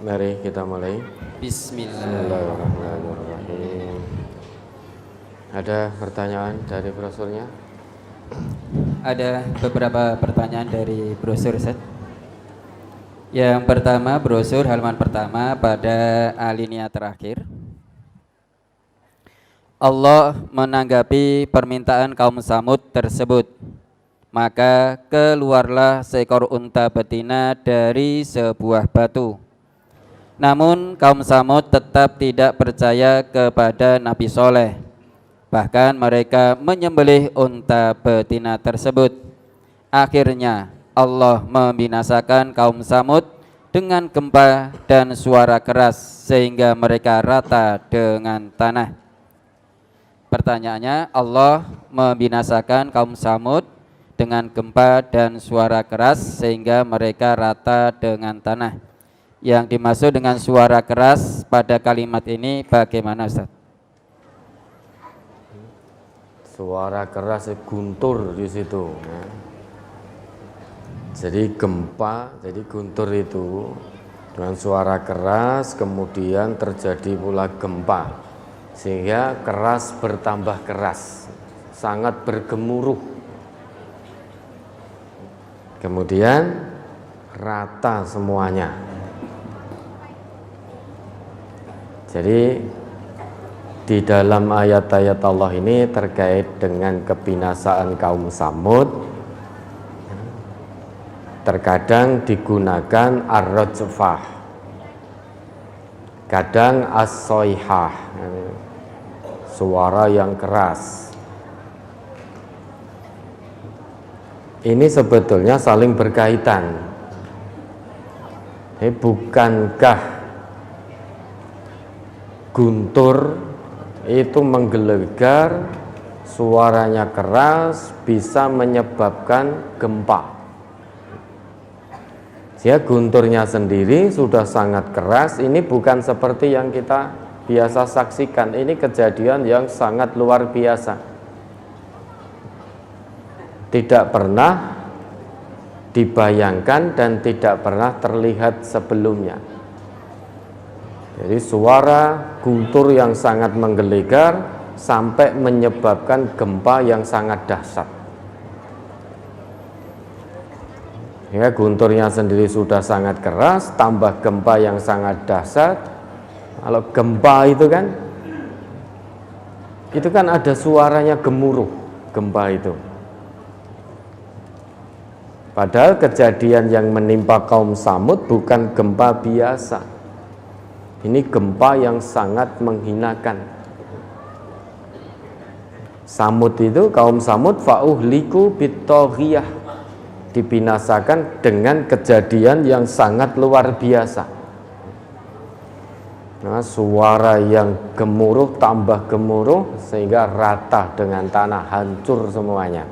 Mari kita mulai. Bismillah. Bismillahirrahmanirrahim. Ada pertanyaan dari brosurnya? Ada beberapa pertanyaan dari brosur, Ustaz. Yang pertama, brosur halaman pertama pada alinea terakhir. Allah menanggapi permintaan kaum Samud tersebut. Maka keluarlah seekor unta betina dari sebuah batu. Namun kaum Samud tetap tidak percaya kepada Nabi Soleh. Bahkan mereka menyembelih unta betina tersebut. Akhirnya Allah membinasakan kaum Samud dengan gempa dan suara keras sehingga mereka rata dengan tanah. Pertanyaannya, Allah membinasakan kaum Samud dengan gempa dan suara keras sehingga mereka rata dengan tanah. Yang dimaksud dengan suara keras pada kalimat ini bagaimana, Ustaz? Suara keras guntur di situ. Ya. Jadi gempa, jadi guntur itu dengan suara keras, kemudian terjadi pula gempa, sehingga keras bertambah keras, sangat bergemuruh. Kemudian rata semuanya. Jadi di dalam ayat-ayat Allah ini terkait dengan kebinasaan kaum Samud, terkadang digunakan ar-rajfah, kadang as-soihah, suara yang keras. Ini sebetulnya saling berkaitan. Bukankah guntur itu menggelegar, suaranya keras, bisa menyebabkan gempa. Ya, gunturnya sendiri sudah sangat keras. Ini bukan seperti yang kita biasa saksikan. Ini kejadian yang sangat luar biasa. Tidak pernah dibayangkan dan tidak pernah terlihat sebelumnya. Jadi suara guntur yang sangat menggelegar sampai menyebabkan gempa yang sangat dahsyat. Ya, gunturnya sendiri sudah sangat keras, tambah gempa yang sangat dahsyat. Kalau gempa itu kan ada suaranya gemuruh, gempa itu. Padahal kejadian yang menimpa kaum Samud bukan gempa biasa. Ini gempa yang sangat menghinakan. Samud itu, kaum Samud fa'uhliku bitoghiyah, dibinasakan dengan kejadian yang sangat luar biasa. Nah, suara yang gemuruh tambah gemuruh sehingga rata dengan tanah, hancur semuanya.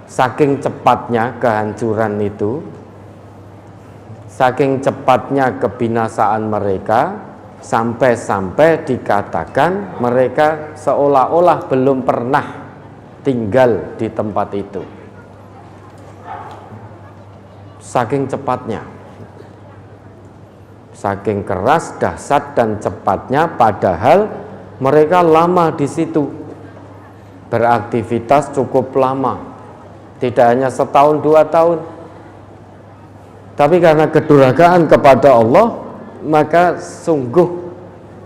Saking cepatnya kehancuran itu, saking cepatnya kebinasaan mereka, sampai-sampai dikatakan mereka seolah-olah belum pernah tinggal di tempat itu. Saking cepatnya, saking keras, dahsyat dan cepatnya, padahal mereka lama di situ, beraktivitas cukup lama, tidak hanya setahun 2 tahun. Tapi karena kedurhakaan kepada Allah, maka sungguh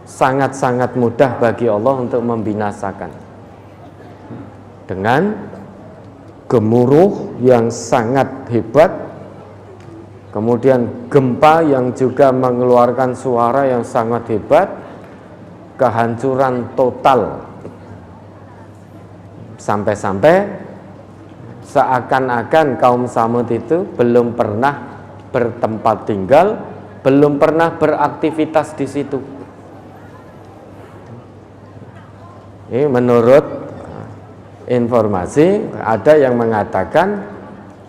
sangat-sangat mudah bagi Allah untuk membinasakan. Dengan gemuruh yang sangat hebat, kemudian gempa yang juga mengeluarkan suara yang sangat hebat, kehancuran total. Sampai-sampai seakan-akan kaum Samud itu belum pernah bertempat tinggal, belum pernah beraktivitas di situ. Ini menurut informasi ada yang mengatakan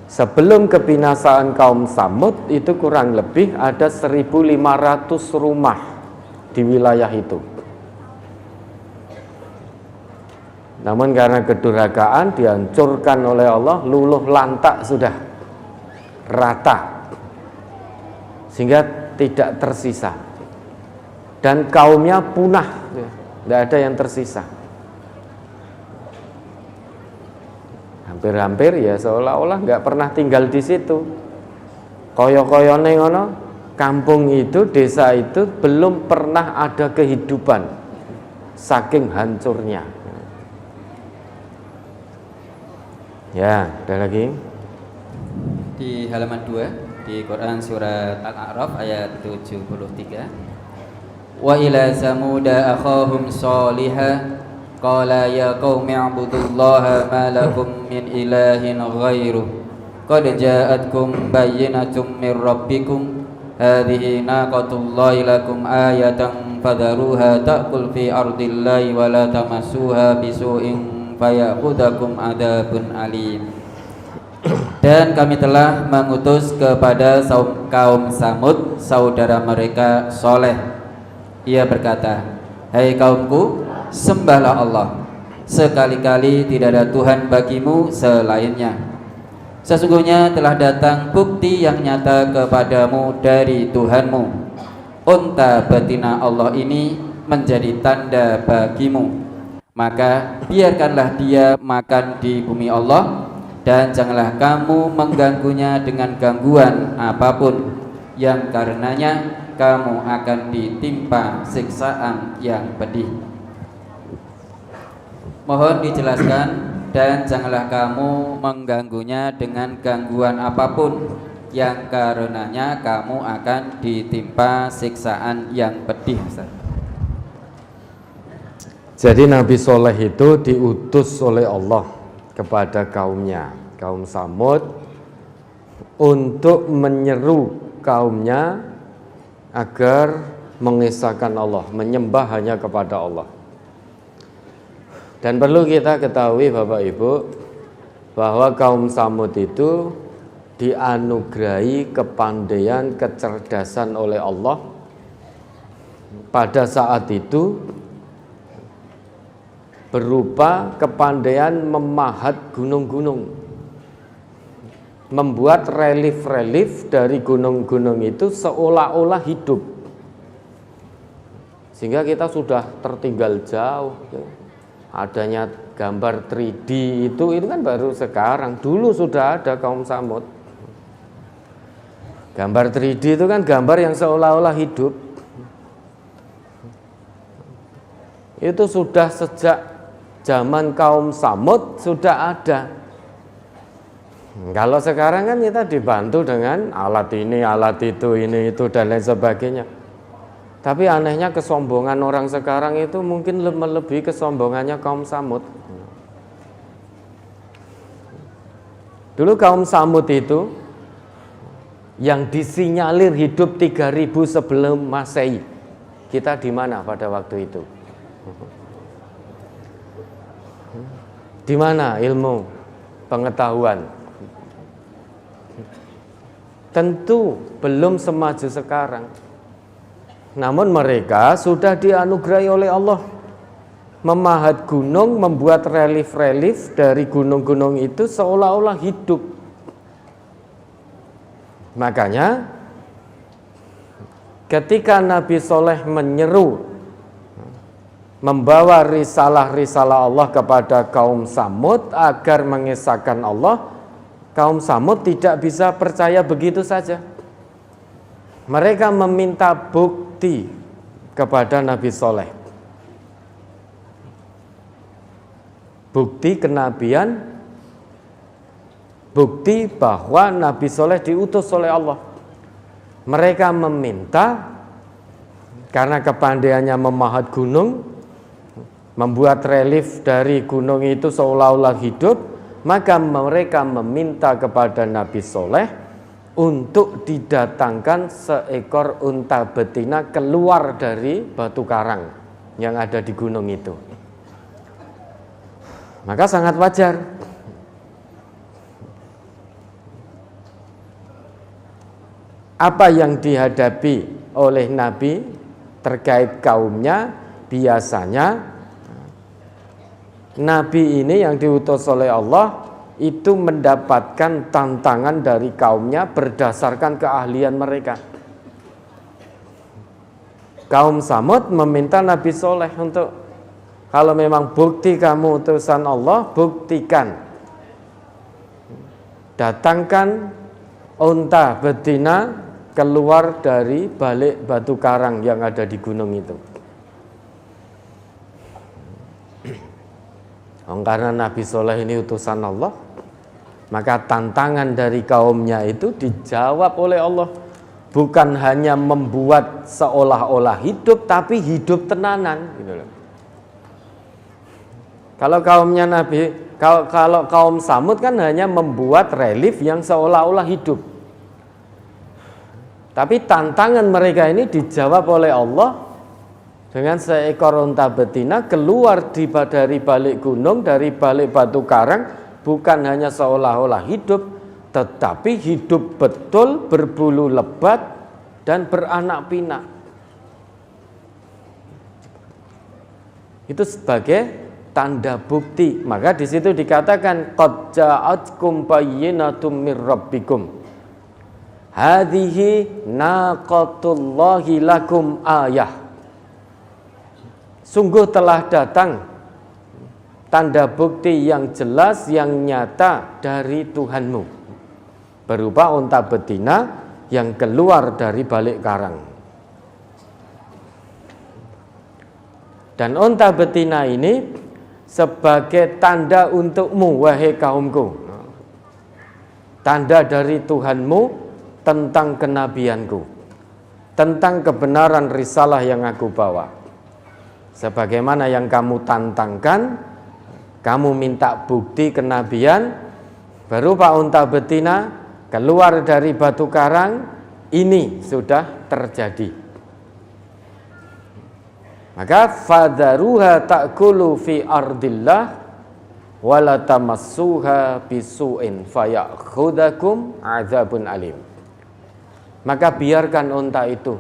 sebelum kebinasaan kaum Samud itu kurang lebih ada 1.500 rumah di wilayah itu. Namun karena kedurhakaan dihancurkan oleh Allah, luluh lantak sudah, rata. Sehingga tidak tersisa dan kaumnya punah, tidak ada yang tersisa. Hampir-hampir ya seolah-olah nggak pernah tinggal di situ. Koyo-koyone ngono, kampung itu, desa itu belum pernah ada kehidupan, saking hancurnya. Ya, ada lagi di halaman 2 di Quran surat Al-A'raf ayat 73. Wa ila samuda akhahum salihah qala ya qaumi ibudullaha ma lakum min ilahin ghairuh qad ja'atkum bayyinatun min rabbikum hadhihi naqatullahi lakum ayatan fadharuha ta'kul fi ardillahi wa la tamassuha bisu'in fayakhudhakum adabun alim. Dan kami telah mengutus kepada kaum Samud saudara mereka Soleh. Ia berkata, hai kaumku, sembahlah Allah, sekali-kali tidak ada Tuhan bagimu selainnya. Sesungguhnya telah datang bukti yang nyata kepadamu dari Tuhanmu. Unta betina Allah ini menjadi tanda bagimu, maka biarkanlah dia makan di bumi Allah, dan janganlah kamu mengganggunya dengan gangguan apapun, yang karenanya kamu akan ditimpa siksaan yang pedih. Mohon dijelaskan, dan janganlah kamu mengganggunya dengan gangguan apapun, yang karenanya kamu akan ditimpa siksaan yang pedih. Jadi Nabi Soleh itu diutus oleh Allah kepada kaumnya, kaum Samud, untuk menyeru kaumnya agar mengesahkan Allah, menyembah hanya kepada Allah. Dan perlu kita ketahui Bapak Ibu, bahwa kaum Samud itu dianugerahi kepandaian, kecerdasan oleh Allah. Pada saat itu berupa kepandaian memahat gunung-gunung, membuat relief-relief dari gunung-gunung itu seolah-olah hidup, sehingga kita sudah tertinggal jauh. Adanya gambar 3D itu kan baru sekarang, dulu sudah ada kaum Samud. Gambar 3D itu kan gambar yang seolah-olah hidup, itu sudah sejak zaman kaum Samud sudah ada. Kalau sekarang kan kita dibantu dengan alat ini, alat itu, ini, itu, dan lain sebagainya. Tapi anehnya kesombongan orang sekarang itu mungkin melebihi kesombongannya kaum Samud. Dulu kaum Samud itu yang disinyalir hidup 3000 sebelum Masehi. Kita di mana pada waktu itu? Di mana ilmu pengetahuan? Tentu belum semaju sekarang. Namun mereka sudah dianugerahi oleh Allah, memahat gunung, membuat relief-relief dari gunung-gunung itu seolah-olah hidup. Makanya ketika Nabi Soleh menyeru, membawa risalah-risalah Allah kepada kaum Samud agar mengesahkan Allah, kaum Samud tidak bisa percaya begitu saja. Mereka meminta bukti kepada Nabi Soleh, bukti kenabian, bukti bahwa Nabi Soleh diutus oleh Allah. Mereka meminta, karena kepandaiannya memahat gunung, membuat relief dari gunung itu seolah-olah hidup, maka mereka meminta kepada Nabi Soleh untuk didatangkan seekor unta betina keluar dari batu karang yang ada di gunung itu. Maka sangat wajar apa yang dihadapi oleh Nabi terkait kaumnya. Biasanya Nabi ini yang diutus oleh Allah itu mendapatkan tantangan dari kaumnya berdasarkan keahlian mereka. Kaum Samud meminta Nabi Soleh untuk, kalau memang bukti kamu utusan Allah, buktikan. Datangkan unta betina keluar dari balik batu karang yang ada di gunung itu. Karena Nabi Soleh ini utusan Allah, maka tantangan dari kaumnya itu dijawab oleh Allah. Bukan hanya membuat seolah-olah hidup, tapi hidup tenanan gitu loh. Kalau kaumnya Nabi, kalau kaum Samud kan hanya membuat relief yang seolah-olah hidup. Tapi tantangan mereka ini dijawab oleh Allah dengan seekor unta betina keluar dari balik gunung, dari balik batu karang, bukan hanya seolah-olah hidup, tetapi hidup betul, berbulu lebat dan beranak pinak. Itu sebagai tanda bukti. Maka di situ dikatakan qad ja'atkum bayyinatum mir rabbikum. Hadhihi naqatullahi lakum ayah. Sungguh telah datang tanda bukti yang jelas, yang nyata dari Tuhanmu, berupa unta betina yang keluar dari balik karang. Dan unta betina ini sebagai tanda untukmu, wahai kaumku, tanda dari Tuhanmu tentang kenabianku, tentang kebenaran risalah yang aku bawa. Sebagaimana yang kamu tantangkan, kamu minta bukti kenabian berupa unta betina keluar dari batu karang, ini sudah terjadi. Maka fadharuha ta'kulu fi ardillah wala tamassuha bisu'in fayakhudhakum adzabun alim. Maka biarkan unta itu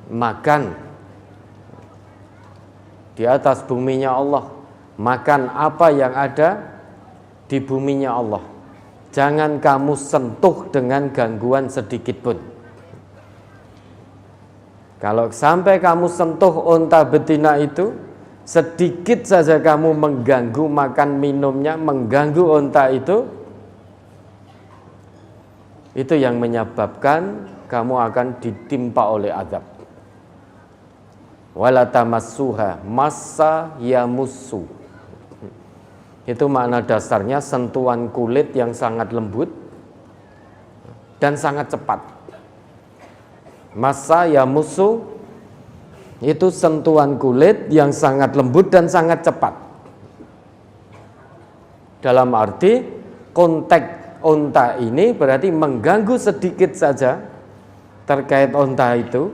makan di atas buminya Allah, makan apa yang ada di buminya Allah. Jangan kamu sentuh dengan gangguan sedikit pun. Kalau sampai kamu sentuh unta betina itu, sedikit saja kamu mengganggu makan minumnya, mengganggu unta itu yang menyebabkan kamu akan ditimpa oleh azab. Wala tamassuha massa yamussu. Itu makna dasarnya sentuhan kulit yang sangat lembut dan sangat cepat. Massa yamussu itu sentuhan kulit yang sangat lembut dan sangat cepat. Dalam arti kontak unta ini berarti mengganggu sedikit saja terkait unta itu,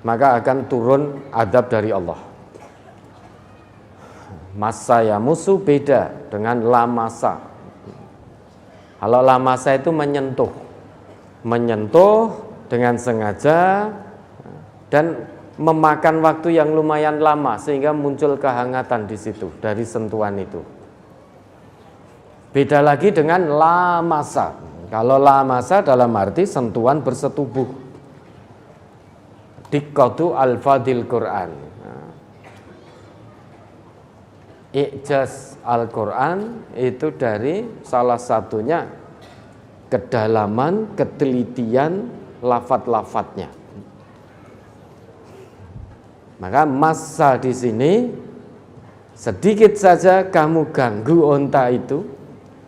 maka akan turun azab dari Allah. Massa yamussu beda dengan lamasa. Kalau lamasa itu menyentuh dengan sengaja dan memakan waktu yang lumayan lama sehingga muncul kehangatan di situ dari sentuhan itu. Beda lagi dengan lamasa. Kalau lamasa dalam arti sentuhan bersetubuh. Diqqatu al-fadil Quran. I'jaz Al-Quran itu dari salah satunya kedalaman, ketelitian lafadz-lafadznya. Maka massa di sini sedikit saja kamu ganggu unta itu,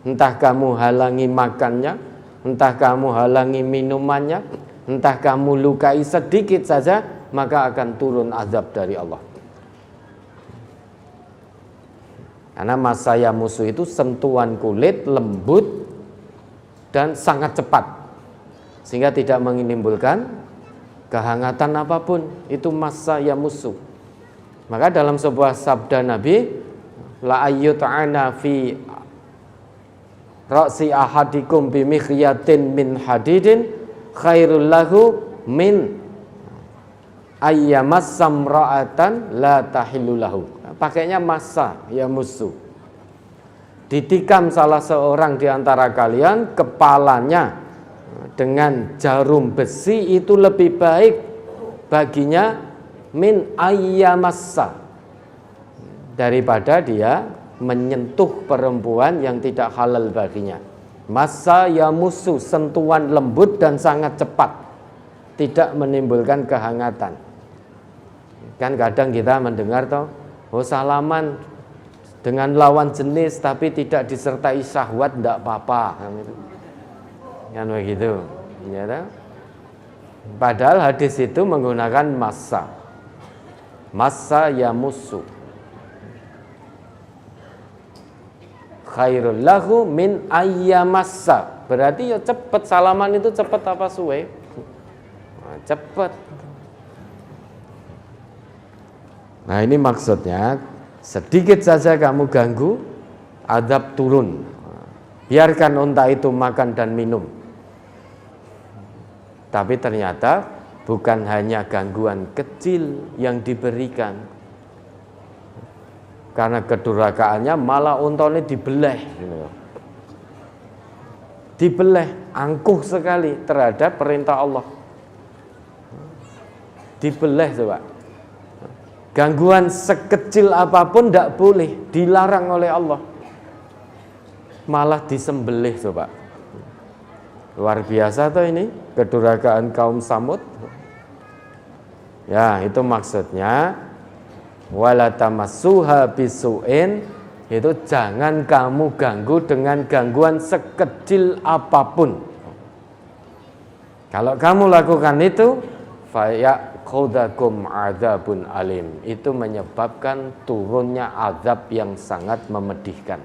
entah kamu halangi makannya, entah kamu halangi minumannya, entah kamu lukai sedikit saja, maka akan turun azab dari Allah. Karena massa yamussu itu sentuhan kulit lembut dan sangat cepat, sehingga tidak menimbulkan kehangatan apapun. Itu massa yamussu. Maka dalam sebuah sabda Nabi, la ayyut'ana fi ra'si ahadikum bimikhyatin min hadidin khairul lahu min ayyamassam ra'atan la tahillu lahu. Pakainya massa yamussu. Ditikam salah seorang di antara kalian kepalanya dengan jarum besi itu lebih baik baginya min ayyamassa, daripada dia menyentuh perempuan yang tidak halal baginya. Massa yamussu, sentuhan lembut dan sangat cepat, tidak menimbulkan kehangatan. Kan kadang kita mendengar toh, oh salaman dengan lawan jenis tapi tidak disertai syahwat tidak apa-apa, kan begitu, ya toh? Padahal hadis itu menggunakan massa yamussu, khairul lahu min ayyamassa, berarti ya cepet, salaman itu cepet apa suwe? Nah, cepet. Nah ini maksudnya, sedikit saja kamu ganggu, azab turun. Biarkan unta itu makan dan minum. Tapi ternyata bukan hanya gangguan kecil yang diberikan, karena kedurhakaannya malah untanya dibeleh, dibeleh, angkuh sekali terhadap perintah Allah, dibeleh coba. Gangguan sekecil apapun tidak boleh, dilarang oleh Allah, malah disembelih coba. Luar biasa tuh ini kedurhakaan kaum Samud. Ya itu maksudnya, wala tamassuha bisu'in, itu jangan kamu ganggu dengan gangguan sekecil apapun. Kalau kamu lakukan itu, fayaqudzakum adzabun alim, itu menyebabkan turunnya azab yang sangat memedihkan.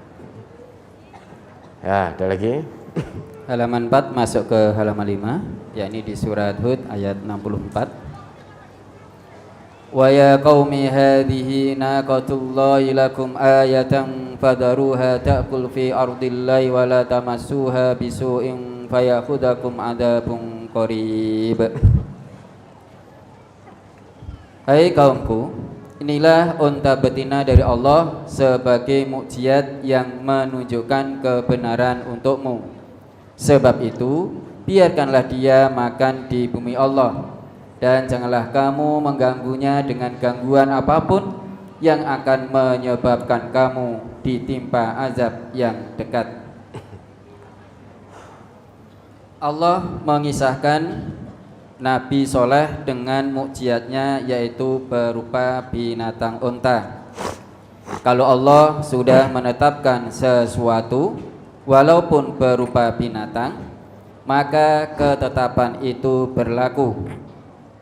Ya, ada lagi. Halaman 4 masuk ke halaman 5, yakni di surat Hud ayat 64. Wa ya qaumi hadhihi naqatullahi lakum ayatan fadharuha ta'kul fi ardillahi wa la tamassuha bisu'in fayakhudhakum adzabun qarib. Hai kaumku, inilah unta betina dari Allah sebagai mukjizat yang menunjukkan kebenaran untukmu. Sebab itu, biarkanlah dia makan di bumi Allah, dan janganlah kamu mengganggunya dengan gangguan apapun yang akan menyebabkan kamu ditimpa azab yang dekat. Allah mengisahkan Nabi Soleh dengan mukjizatnya, yaitu berupa binatang unta. Kalau Allah sudah menetapkan sesuatu walaupun berupa binatang, maka ketetapan itu berlaku.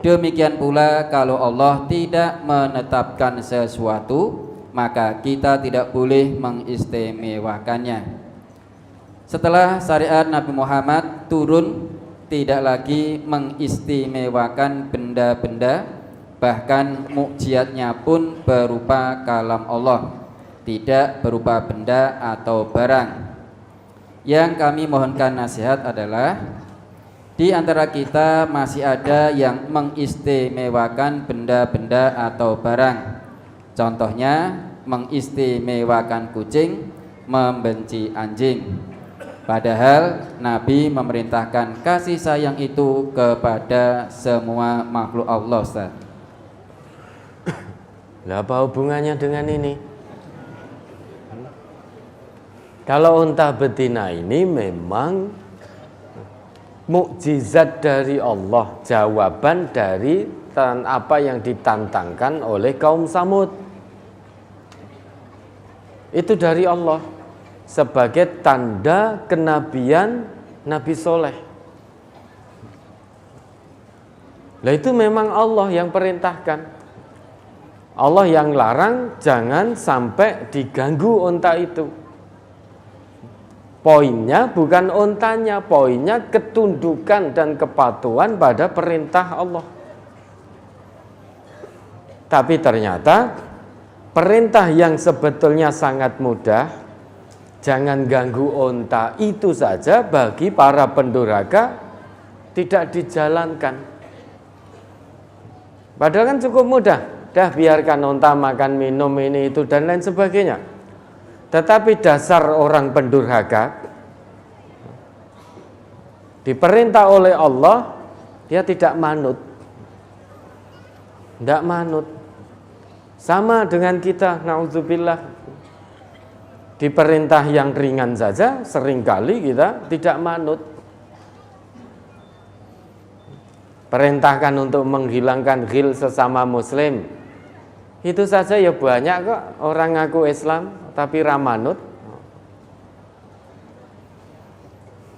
Demikian pula kalau Allah tidak menetapkan sesuatu, maka kita tidak boleh mengistimewakannya. Setelah syariat Nabi Muhammad turun, tidak lagi mengistimewakan benda-benda, bahkan mukjizatnya pun berupa kalam Allah, tidak berupa benda atau barang. Yang kami mohonkan nasihat adalah, di antara kita masih ada yang mengistimewakan benda-benda atau barang. Contohnya mengistimewakan kucing, membenci anjing. Padahal Nabi memerintahkan kasih sayang itu kepada semua makhluk Allah, Ustaz. Lah apa hubungannya dengan ini? Kalau unta betina ini memang mukjizat dari Allah, jawaban dari apa yang ditantangkan oleh kaum Samud. Itu dari Allah sebagai tanda kenabian Nabi Soleh. Lah itu memang Allah yang perintahkan, Allah yang larang jangan sampai diganggu unta itu. Poinnya bukan untanya, poinnya ketundukan dan kepatuhan pada perintah Allah. Tapi ternyata perintah yang sebetulnya sangat mudah, jangan ganggu unta, itu saja bagi para pendurhaka tidak dijalankan. Padahal kan cukup mudah, dah biarkan unta makan, minum, ini itu dan lain sebagainya. Tetapi dasar orang pendurhaka, diperintah oleh Allah, dia tidak manut. Tidak manut. Sama dengan kita, naudzubillah, diperintah yang ringan saja seringkali kita tidak manut. Perintahkan untuk menghilangkan ghil sesama muslim, itu saja ya banyak kok orang ngaku Islam tapi ramanut.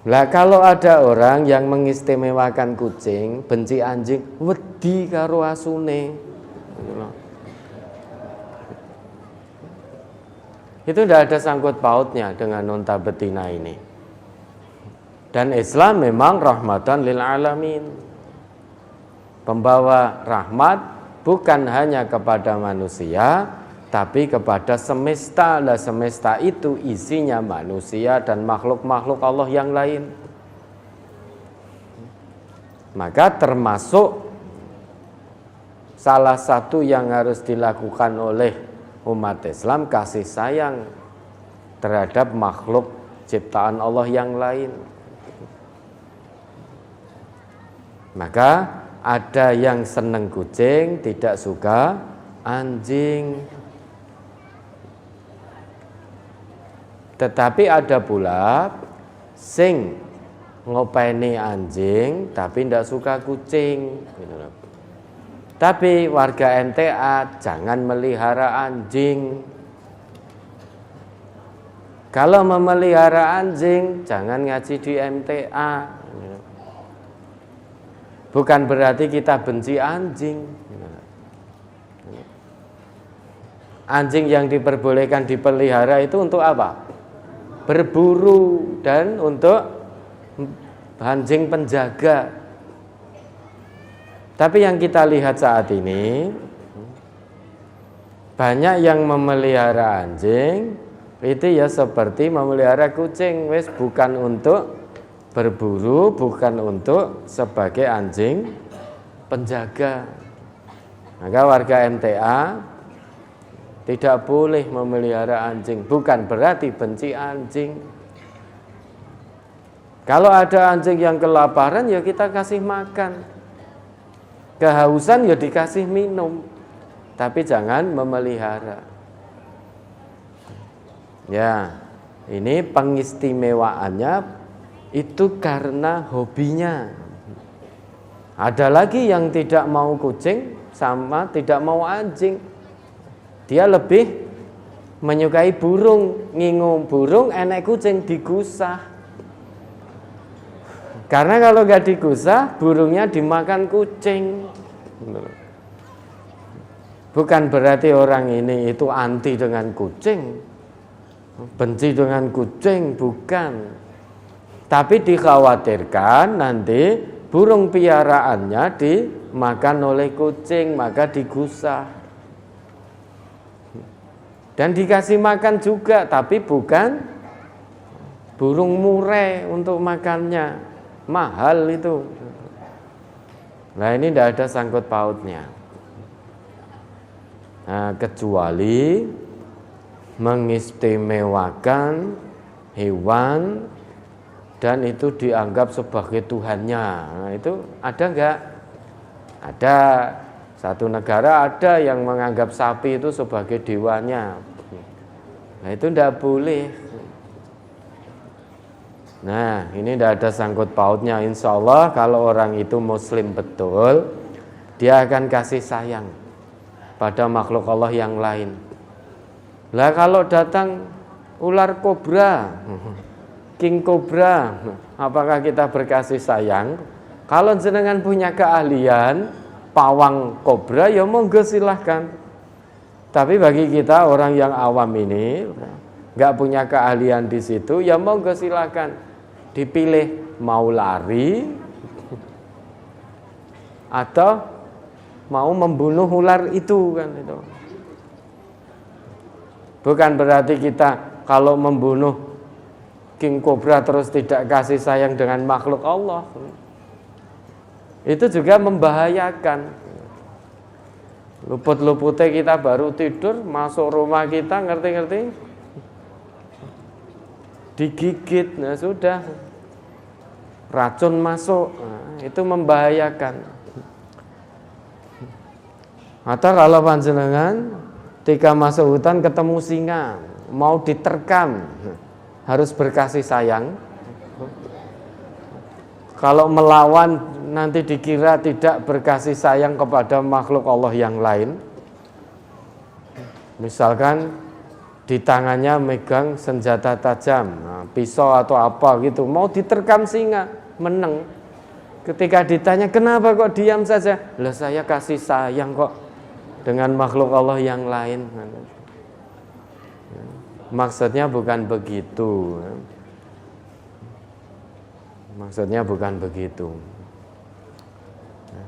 Lah kalau ada orang yang mengistimewakan kucing, benci anjing, wedi karo asune, itu tidak ada sangkut pautnya dengan unta betina ini. Dan Islam memang rahmatan lil alamin, pembawa rahmat bukan hanya kepada manusia, tapi kepada semesta. Lah semesta itu isinya manusia dan makhluk-makhluk Allah yang lain. Maka termasuk salah satu yang harus dilakukan oleh umat Islam kasih sayang terhadap makhluk ciptaan Allah yang lain. Maka ada yang seneng kucing, tidak suka anjing. Tetapi ada pula sing ngopeni anjing tapi tidak suka kucing. Tapi warga MTA jangan melihara anjing. Kalau memelihara anjing jangan ngaji di MTA. Bukan berarti kita benci anjing. Anjing yang diperbolehkan dipelihara itu untuk apa? Berburu dan untuk anjing penjaga. Tapi yang kita lihat saat ini, banyak yang memelihara anjing itu ya seperti memelihara kucing, wes bukan untuk berburu, bukan untuk sebagai anjing penjaga. Maka warga MTA tidak boleh memelihara anjing, bukan berarti benci anjing. Kalau ada anjing yang kelaparan ya kita kasih makan, kehausan ya dikasih minum, tapi jangan memelihara. Ya, ini pengistimewaannya itu karena hobinya. Ada lagi yang tidak mau kucing sama tidak mau anjing. Dia lebih menyukai burung, ngingung burung, enek kucing digusah. Karena kalau nggak digusah, burungnya dimakan kucing. Bukan berarti orang ini itu anti dengan kucing, benci dengan kucing, bukan. Tapi dikhawatirkan nanti burung piaraannya dimakan oleh kucing, maka digusah. Dan dikasih makan juga, tapi bukan burung murai untuk makannya, mahal itu. Nah ini tidak ada sangkut pautnya. Nah, kecuali mengistimewakan hewan dan itu dianggap sebagai Tuhannya. Nah, itu ada enggak? Ada. Satu negara ada yang menganggap sapi itu sebagai dewanya. Nah, itu tidak boleh. Nah, ini tidak ada sangkut pautnya. Insya Allah kalau orang itu muslim betul, dia akan kasih sayang pada makhluk Allah yang lain. Lah kalau datang ular kobra, king kobra, apakah kita berkasih sayang? Kalau jenengan punya keahlian pawang kobra, ya monggo silahkan. Tapi bagi kita orang yang awam ini nggak punya keahlian di situ, ya monggo silahkan. Dipilih mau lari atau mau membunuh ular itu kan itu. Bukan berarti kita kalau membunuh king kobra terus tidak kasih sayang dengan makhluk Allah. Itu juga membahayakan. Luput-luputnya kita baru tidur, masuk rumah kita, ngerti-ngerti? Digigit, nah sudah. Racun masuk, nah, itu membahayakan. Atau kalau panjenengan ketika masuk hutan ketemu singa, mau diterkam, harus berkasih sayang. Kalau melawan nanti dikira tidak berkasih sayang kepada makhluk Allah yang lain. Misalkan di tangannya megang senjata tajam, pisau atau apa gitu, mau diterkam singa, menang. Ketika ditanya kenapa kok diam saja, lah saya kasih sayang kok dengan makhluk Allah yang lain. Maksudnya bukan begitu. Maksudnya bukan begitu.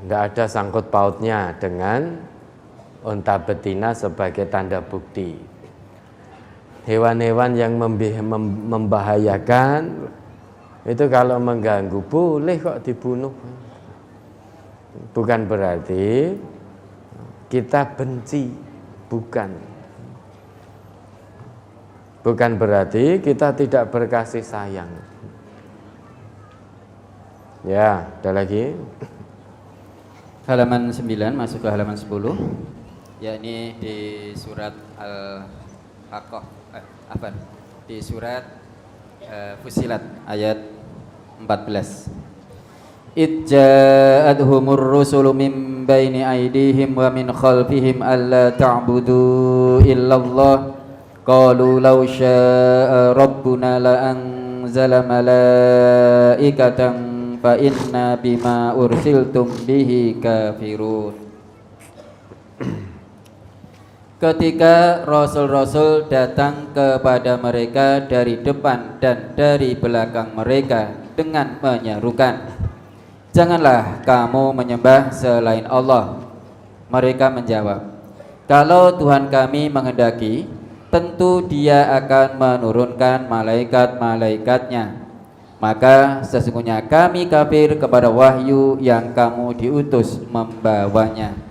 Tidak ada sangkut pautnya dengan unta betina sebagai tanda bukti. Hewan-hewan yang membahayakan itu kalau mengganggu boleh kok dibunuh. Bukan berarti kita benci, bukan. Bukan berarti kita tidak berkasih sayang. Ya, ada lagi. Halaman 9 masuk ke halaman 10. Yakni di surat Al-Haqqah, di surat Fussilat ayat 14. Idja'adhumur rusulu min baini aydihim wa min khalfihim alla ta'budu illallah qalu law syaa rabbuna la anzala malaikatan fa inna bima ursiltum bihi kafirun. Ketika rasul-rasul datang kepada mereka dari depan dan dari belakang mereka dengan menyerukan, janganlah kamu menyembah selain Allah. Mereka menjawab, kalau Tuhan kami menghendaki, tentu Dia akan menurunkan malaikat-malaikatnya. Maka sesungguhnya kami kafir kepada wahyu yang kamu diutus membawanya.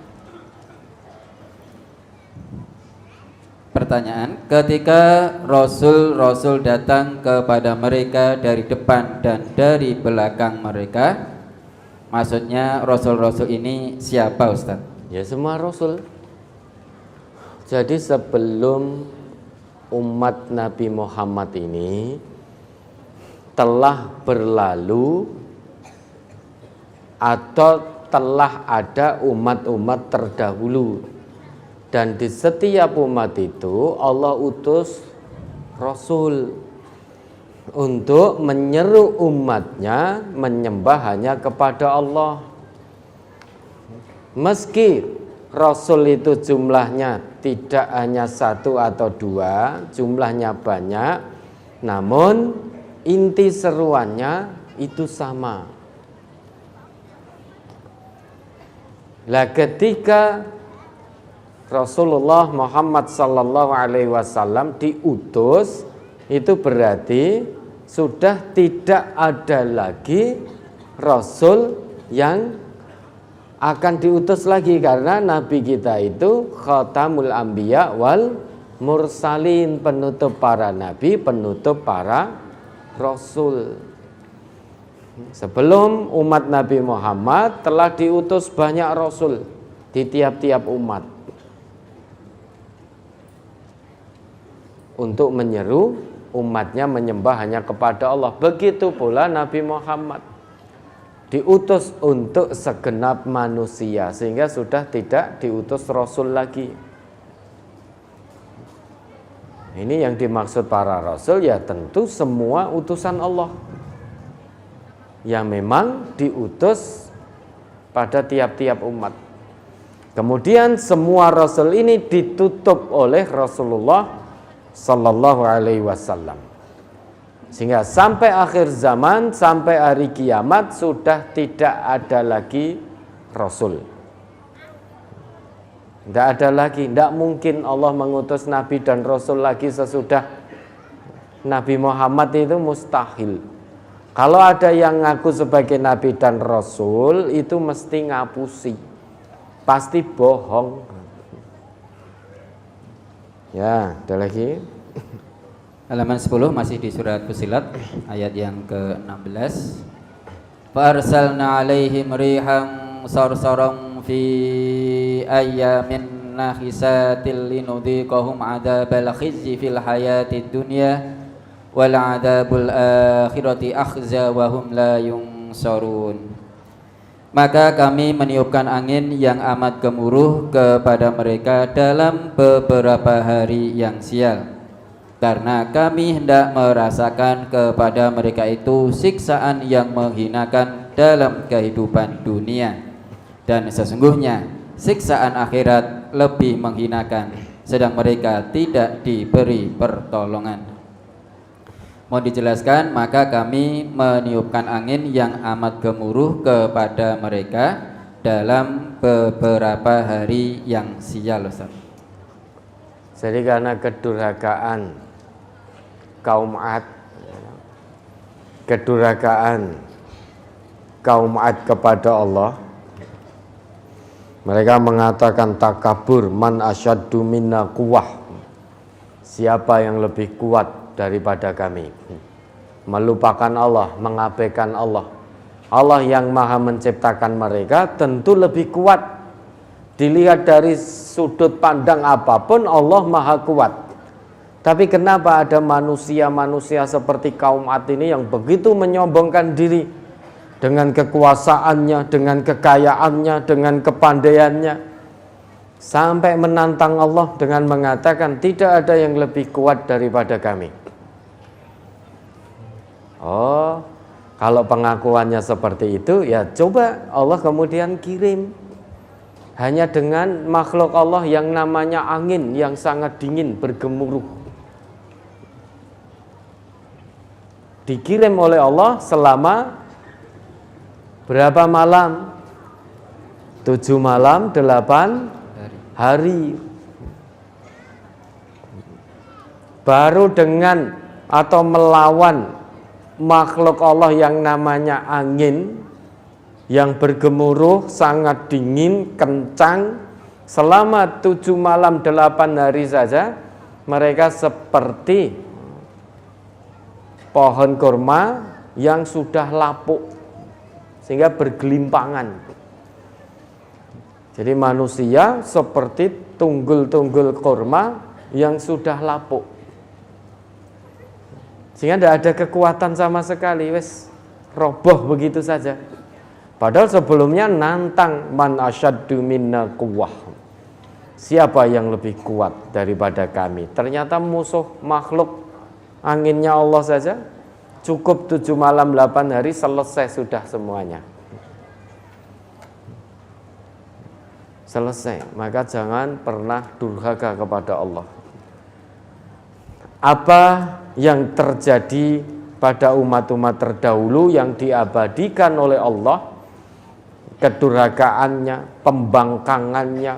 Pertanyaan, ketika rasul-rasul datang kepada mereka dari depan dan dari belakang mereka, maksudnya rasul-rasul ini siapa, Ustaz? Ya, semua rasul. Jadi sebelum umat Nabi Muhammad ini telah berlalu atau telah ada umat-umat terdahulu, dan di setiap umat itu Allah utus rasul untuk menyeru umatnya menyembah hanya kepada Allah. Meski rasul itu jumlahnya tidak hanya satu atau dua, jumlahnya banyak, namun inti seruannya itu sama. Lah ketika Rasulullah Muhammad sallallahu alaihi wasallam diutus, itu berarti sudah tidak ada lagi rasul yang akan diutus lagi, karena nabi kita itu khatamul anbiya wal mursalin, penutup para nabi, penutup para rasul. Sebelum umat Nabi Muhammad telah diutus banyak rasul di tiap-tiap umat untuk menyeru umatnya menyembah hanya kepada Allah. Begitu pula Nabi Muhammad diutus untuk segenap manusia, sehingga sudah tidak diutus rasul lagi. Ini yang dimaksud para rasul, ya tentu semua utusan Allah yang memang diutus pada tiap-tiap umat. Kemudian semua rasul ini ditutup oleh Rasulullah sallallahu alaihi wasallam, sehingga sampai akhir zaman, sampai hari kiamat sudah tidak ada lagi rasul. Tidak ada lagi, tidak mungkin Allah mengutus nabi dan rasul lagi sesudah Nabi Muhammad, itu mustahil. Kalau ada yang ngaku sebagai nabi dan rasul, itu mesti ngapusi, pasti bohong. Ya, ada lagi. Halaman 10 masih di surat Fussilat ayat yang ke-16. Fa arsalna alaihim rihan sarsaran fi ayyamin nahisatil linudhiqahum adzabal khizyi fil hayatid dunya wal adzabul akhirati akhza wa hum la yunsarun. Maka kami meniupkan angin yang amat gemuruh kepada mereka dalam beberapa hari yang sial, karena kami hendak merasakan kepada mereka itu siksaan yang menghinakan dalam kehidupan dunia, dan sesungguhnya siksaan akhirat lebih menghinakan, sedang mereka tidak diberi pertolongan. Mohon dijelaskan, maka kami meniupkan angin yang amat gemuruh kepada mereka dalam beberapa hari yang sial, Ustaz. Jadi karena kedurhakaan kaum Ad, kedurhakaan kaum Ad kepada Allah, mereka mengatakan takabur, man asyaddu minna quwwah, siapa yang lebih kuat daripada kami, melupakan Allah, mengabaikan Allah. Allah yang maha menciptakan mereka tentu lebih kuat. Dilihat dari sudut pandang apapun, Allah maha kuat. Tapi kenapa ada manusia-manusia seperti kaum Ad ini yang begitu menyombongkan diri dengan kekuasaannya, dengan kekayaannya, dengan kepandaiannya, sampai menantang Allah dengan mengatakan tidak ada yang lebih kuat daripada kami. Oh, kalau pengakuannya seperti itu, ya coba Allah kemudian kirim hanya dengan makhluk Allah yang namanya angin yang sangat dingin bergemuruh. Dikirim oleh Allah selama berapa malam? 7 malam 8 hari. Baru dengan atau melawan makhluk Allah yang namanya angin yang bergemuruh sangat dingin, kencang, selama 7 malam 8 hari saja, mereka seperti pohon kurma yang sudah lapuk sehingga bergelimpangan. Jadi manusia seperti tunggul-tunggul kurma yang sudah lapuk, sehingga tidak ada kekuatan sama sekali, wes roboh begitu saja. Padahal sebelumnya nantang, man asyaddu minna quwwah, siapa yang lebih kuat daripada kami. Ternyata musuh makhluk anginnya Allah saja, cukup 7 malam 8 hari selesai sudah semuanya. Selesai. Maka jangan pernah durhaka kepada Allah. Apa yang terjadi pada umat-umat terdahulu yang diabadikan oleh Allah, kedurhakaannya, pembangkangannya,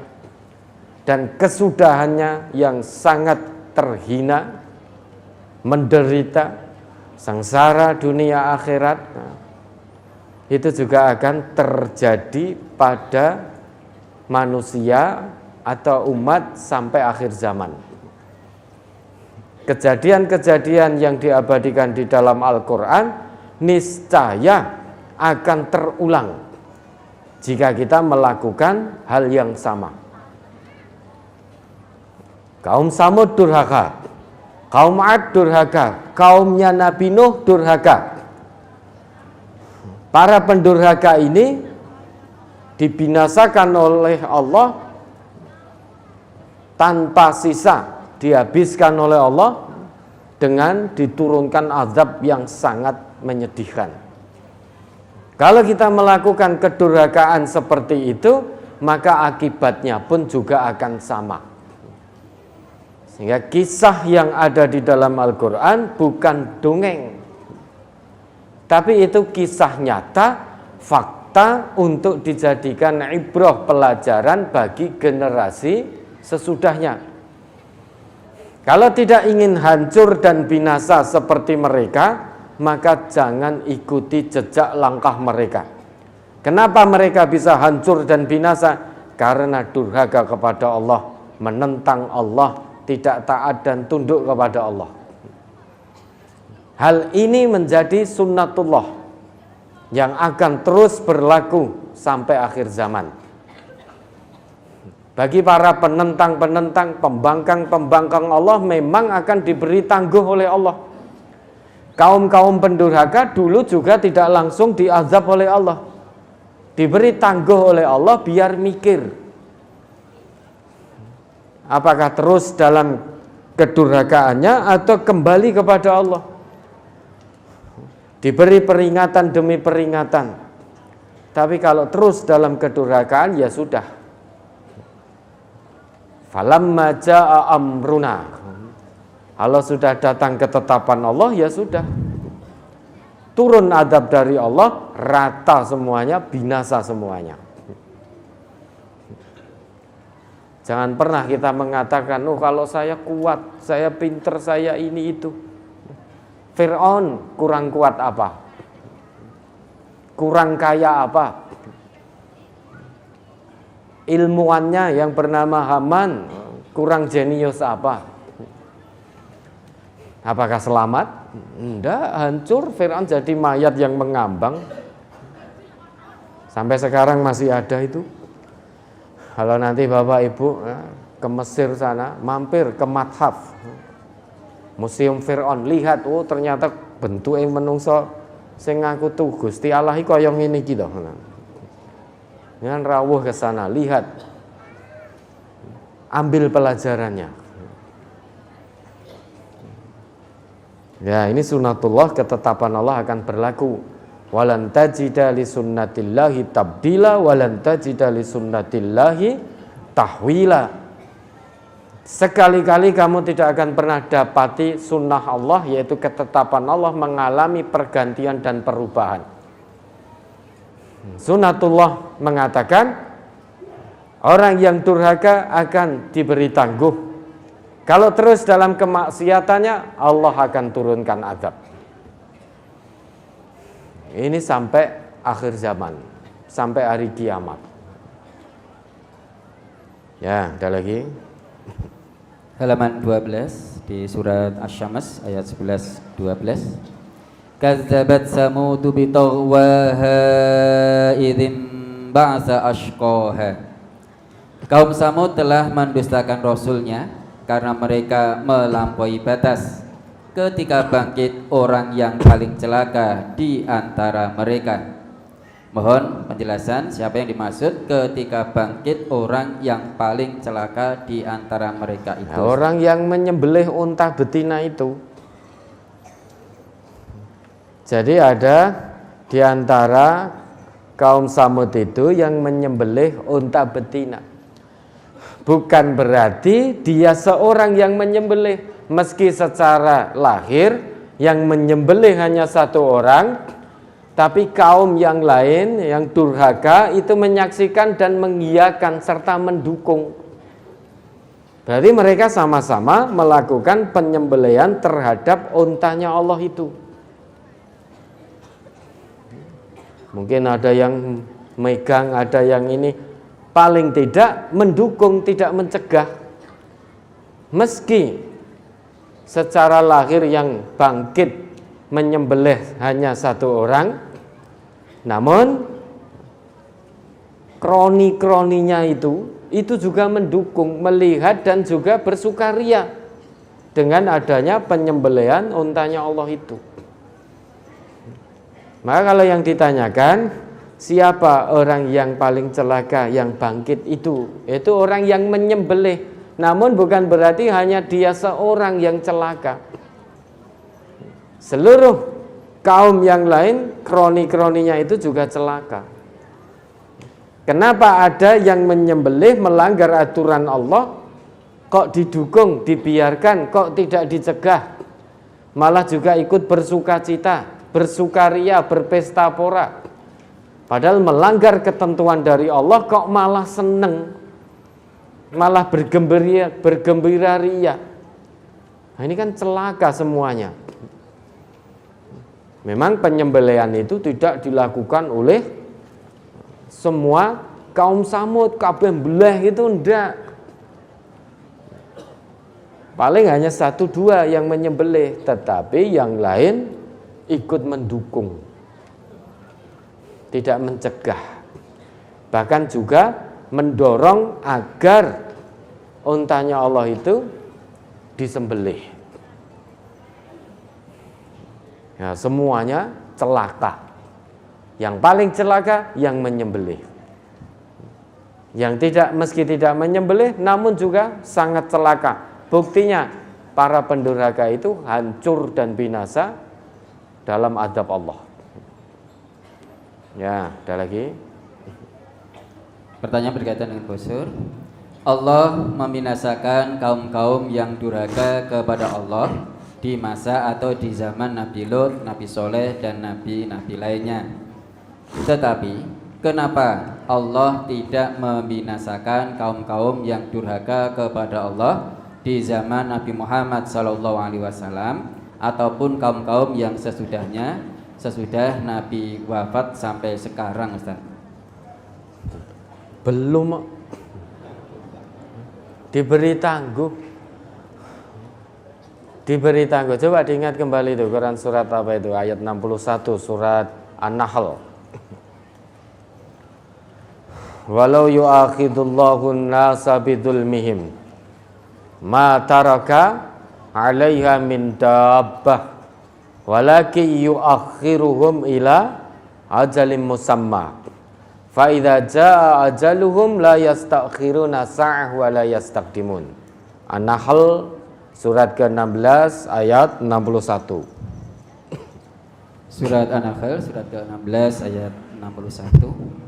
dan kesudahannya yang sangat terhina, menderita, sengsara dunia akhirat, itu juga akan terjadi pada manusia atau umat sampai akhir zaman. Kejadian-kejadian yang diabadikan di dalam Al-Quran niscaya akan terulang jika kita melakukan hal yang sama. Kaum Samud durhaka, kaum Ad durhaka, kaumnya Nabi Nuh durhaka. Para pendurhaka ini dibinasakan oleh Allah tanpa sisa, dihabiskan oleh Allah dengan diturunkan azab yang sangat menyedihkan. Kalau kita melakukan kedurhakaan seperti itu, maka akibatnya pun juga akan sama. Sehingga kisah yang ada di dalam Al-Quran bukan dongeng, tapi itu kisah nyata, fakta untuk dijadikan ibrah, pelajaran bagi generasi sesudahnya. Kalau tidak ingin hancur dan binasa seperti mereka, maka jangan ikuti jejak langkah mereka. Kenapa mereka bisa hancur dan binasa? Karena durhaka kepada Allah, menentang Allah, tidak taat dan tunduk kepada Allah. Hal ini menjadi sunnatullah yang akan terus berlaku sampai akhir zaman. Bagi para penentang-penentang, pembangkang-pembangkang Allah memang akan diberi tangguh oleh Allah. Kaum-kaum pendurhaka dulu juga tidak langsung diazab oleh Allah. Diberi tangguh oleh Allah biar mikir. Apakah terus dalam kedurhakaannya atau kembali kepada Allah? Diberi peringatan demi peringatan. Tapi kalau terus dalam kedurhakaan ya sudah. Falamma jaa amruna. Kalau sudah datang ketetapan Allah ya sudah. Turun adab dari Allah, rata semuanya, binasa semuanya. Jangan pernah kita mengatakan, oh kalau saya kuat, saya pinter, saya ini itu. Fir'aun kurang kuat apa? Kurang kaya apa? Ilmuwannya yang bernama Haman kurang jenius apa? Apakah selamat? Enggak, hancur. Fir'aun jadi mayat yang mengambang. Sampai sekarang masih ada itu. Kalau nanti Bapak Ibu ke Mesir sana, mampir ke Mathaf, Museum Fir'aun, lihat, oh ternyata bentuk yang menungso sing ngaku tuh Gusti Allah iki kaya ngene iki to. Jangan rawuh ke sana, lihat, ambil pelajarannya. Ya, ini sunnatullah, ketetapan Allah akan berlaku. Walan tajida li sunnatillahi tabdila walan tajida li sunnatillahi tahwila. Sekali-kali kamu tidak akan pernah dapati sunnah Allah, yaitu ketetapan Allah mengalami pergantian dan perubahan. Sunnatullah mengatakan orang yang durhaka akan diberi tangguh. Kalau terus dalam kemaksiatannya, Allah akan turunkan azab. Ini sampai akhir zaman, sampai hari kiamat. Ya, ada lagi. Halaman 12 di surat Asy-Syams ayat 11-12. Kazzabat Samud bi taghwaha idzin ba'sa ashqaha. Kaum Samud telah mendustakan rasulnya karena mereka melampaui batas ketika bangkit orang yang paling celaka di antara mereka. Mohon penjelasan siapa yang dimaksud ketika bangkit orang yang paling celaka di antara mereka itu. Nah, orang yang menyembelih unta betina itu. Jadi ada di antara kaum Samud itu yang menyembelih unta betina. Bukan berarti dia seorang yang menyembelih, meski secara lahir yang menyembelih hanya satu orang, tapi kaum yang lain yang durhaka itu menyaksikan dan mengiyakan serta mendukung. Berarti mereka sama-sama melakukan penyembelihan terhadap untanya Allah itu. Mungkin ada yang megang, ada yang ini, paling tidak mendukung, tidak mencegah. Meski secara lahir yang bangkit menyembelih hanya satu orang, namun kroni-kroninya itu juga mendukung, melihat dan juga bersukaria dengan adanya penyembelihan untanya Allah itu. Maka kalau yang ditanyakan, siapa orang yang paling celaka yang bangkit itu orang yang menyembelih. Namun bukan berarti hanya dia seorang yang celaka. Seluruh kaum yang lain, kroni-kroninya itu juga celaka. Kenapa ada yang menyembelih melanggar aturan Allah, kok didukung, dibiarkan, kok tidak dicegah, malah juga ikut bersukacita, bersukaria, berpesta pora. Padahal melanggar ketentuan dari Allah kok malah seneng, malah bergembira ria. Nah, ini kan celaka semuanya. Memang penyembelihan itu tidak dilakukan oleh semua kaum Samud, kabeh belah itu enggak. Paling hanya 1-2 yang menyembelih, tetapi yang lain ikut mendukung, tidak mencegah. Bahkan juga mendorong agar untanya Allah itu disembelih. Ya, semuanya celaka. Yang paling celaka yang menyembelih. Yang meski tidak menyembelih namun juga sangat celaka. Buktinya para pendurhaka itu hancur dan binasa dalam azab Allah. Ya, ada lagi. Pertanyaan berkaitan dengan busur. Allah membinasakan kaum-kaum yang durhaka kepada Allah di masa atau di zaman Nabi Lut, Nabi Soleh, dan nabi-nabi lainnya. Tetapi kenapa Allah tidak membinasakan kaum-kaum yang durhaka kepada Allah di zaman Nabi Muhammad SAW ataupun kaum-kaum yang sesudahnya, sesudah Nabi wafat sampai sekarang, Ustaz? Belum diberi tangguh. Coba diingat kembali itu Quran surat apa itu, ayat 61 surat An-Nahl. Walau yu'akhidullahu an-nasa bidzulmihim ma taraka 'alaiha min dabbah walakin yu'akhiruhum ila ajalin musamma fa idza jaa ajaluhum la yastakhiruna sa'ah wa la yastaqdimun. An-Nahl surat ke-16 ayat 61. Surat An-Nahl surat ke-16 ayat 61.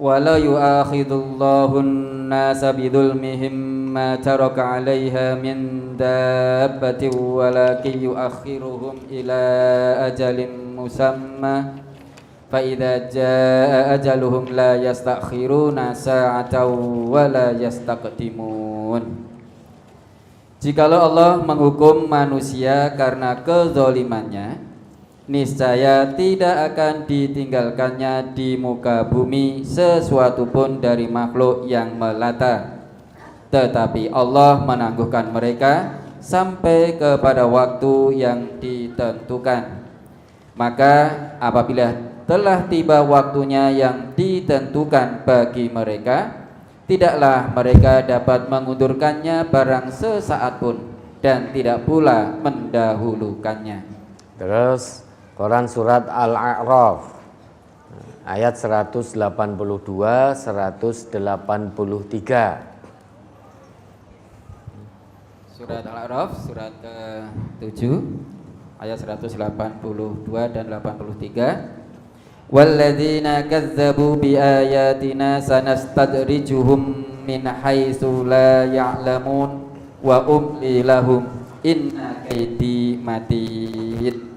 Walau yu'akhidullahu an-nasa bidzulmihim ma taraka 'alaiha min dabbatin walakin yu'akhiruhum ila ajalin musamma fa idza jaa ajaluhum la yastakhiruna sa'atan wa la yastaqdimun. Jikalau Allah menghukum manusia karena kezalimannya, niscaya tidak akan ditinggalkannya di muka bumi sesuatu pun dari makhluk yang melata. Tetapi Allah menangguhkan mereka sampai kepada waktu yang ditentukan. Maka apabila telah tiba waktunya yang ditentukan bagi mereka, tidaklah mereka dapat mengundurkannya barang sesaat pun dan tidak pula mendahulukannya. Terus Quran surat Al-A'raf ayat 182 183. Surat Al-A'raf surat ke-7 ayat 182 dan 83. Walladzina kazzabu biayatina sanastadrijuhum min haitsu la ya'lamun wa umli lahum inna kaidi matin.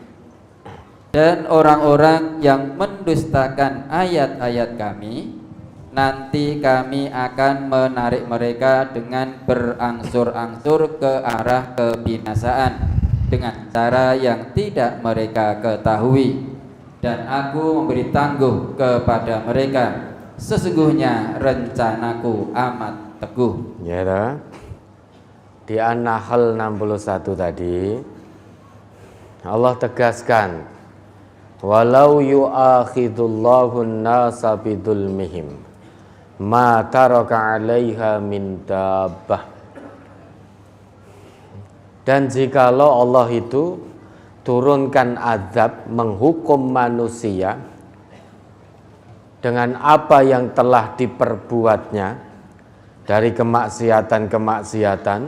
Dan orang-orang yang mendustakan ayat-ayat kami, nanti kami akan menarik mereka dengan berangsur-angsur ke arah kebinasaan dengan cara yang tidak mereka ketahui. Dan aku memberi tangguh kepada mereka, sesungguhnya rencanaku amat teguh. Ya, dah. Di An-Nahl 61 tadi Allah tegaskan, walau yu'akhidullahu an-nasa bidzulmihim ma taraka 'alaiha min dabbah. Dan jikalau Allah itu turunkan azab, menghukum manusia dengan apa yang telah diperbuatnya dari kemaksiatan-kemaksiatan,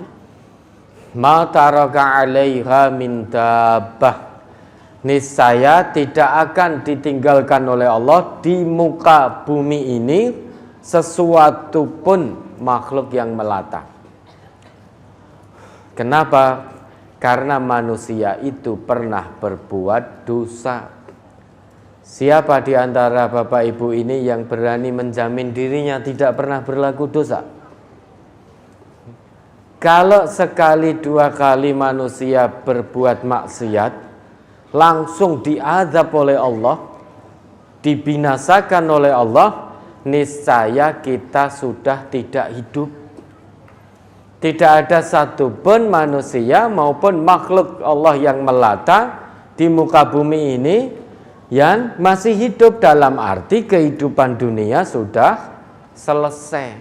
ma taraka 'alaiha min dabbah, niscaya tidak akan ditinggalkan oleh Allah di muka bumi ini sesuatu pun makhluk yang melata. Kenapa? Karena manusia itu pernah berbuat dosa. Siapa di antara Bapak Ibu ini yang berani menjamin dirinya tidak pernah berlaku dosa? Kalau sekali dua kali manusia berbuat maksiat, langsung diazab oleh Allah, dibinasakan oleh Allah, niscaya kita sudah tidak hidup. Tidak ada satupun manusia maupun makhluk Allah yang melata di muka bumi ini yang masih hidup, dalam arti kehidupan dunia sudah selesai.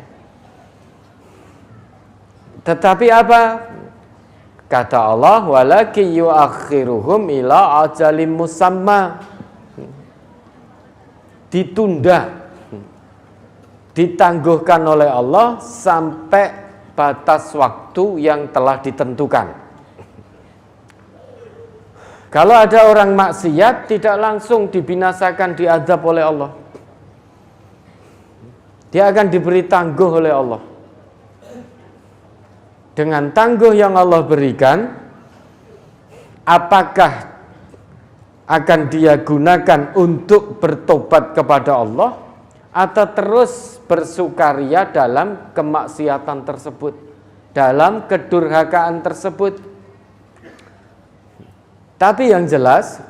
Tetapi apa? Kata Allah, walakin yuakhiruhum ila ajalim musamma. Ditunda, ditangguhkan oleh Allah sampai batas waktu yang telah ditentukan. Kalau ada orang maksiat, tidak langsung dibinasakan, diazab oleh Allah. Dia akan diberi tangguh oleh Allah. Dengan tangguh yang Allah berikan, apakah akan dia gunakan untuk bertobat kepada Allah atau terus bersukaria dalam kemaksiatan tersebut, dalam kedurhakaan tersebut? Tapi yang jelas,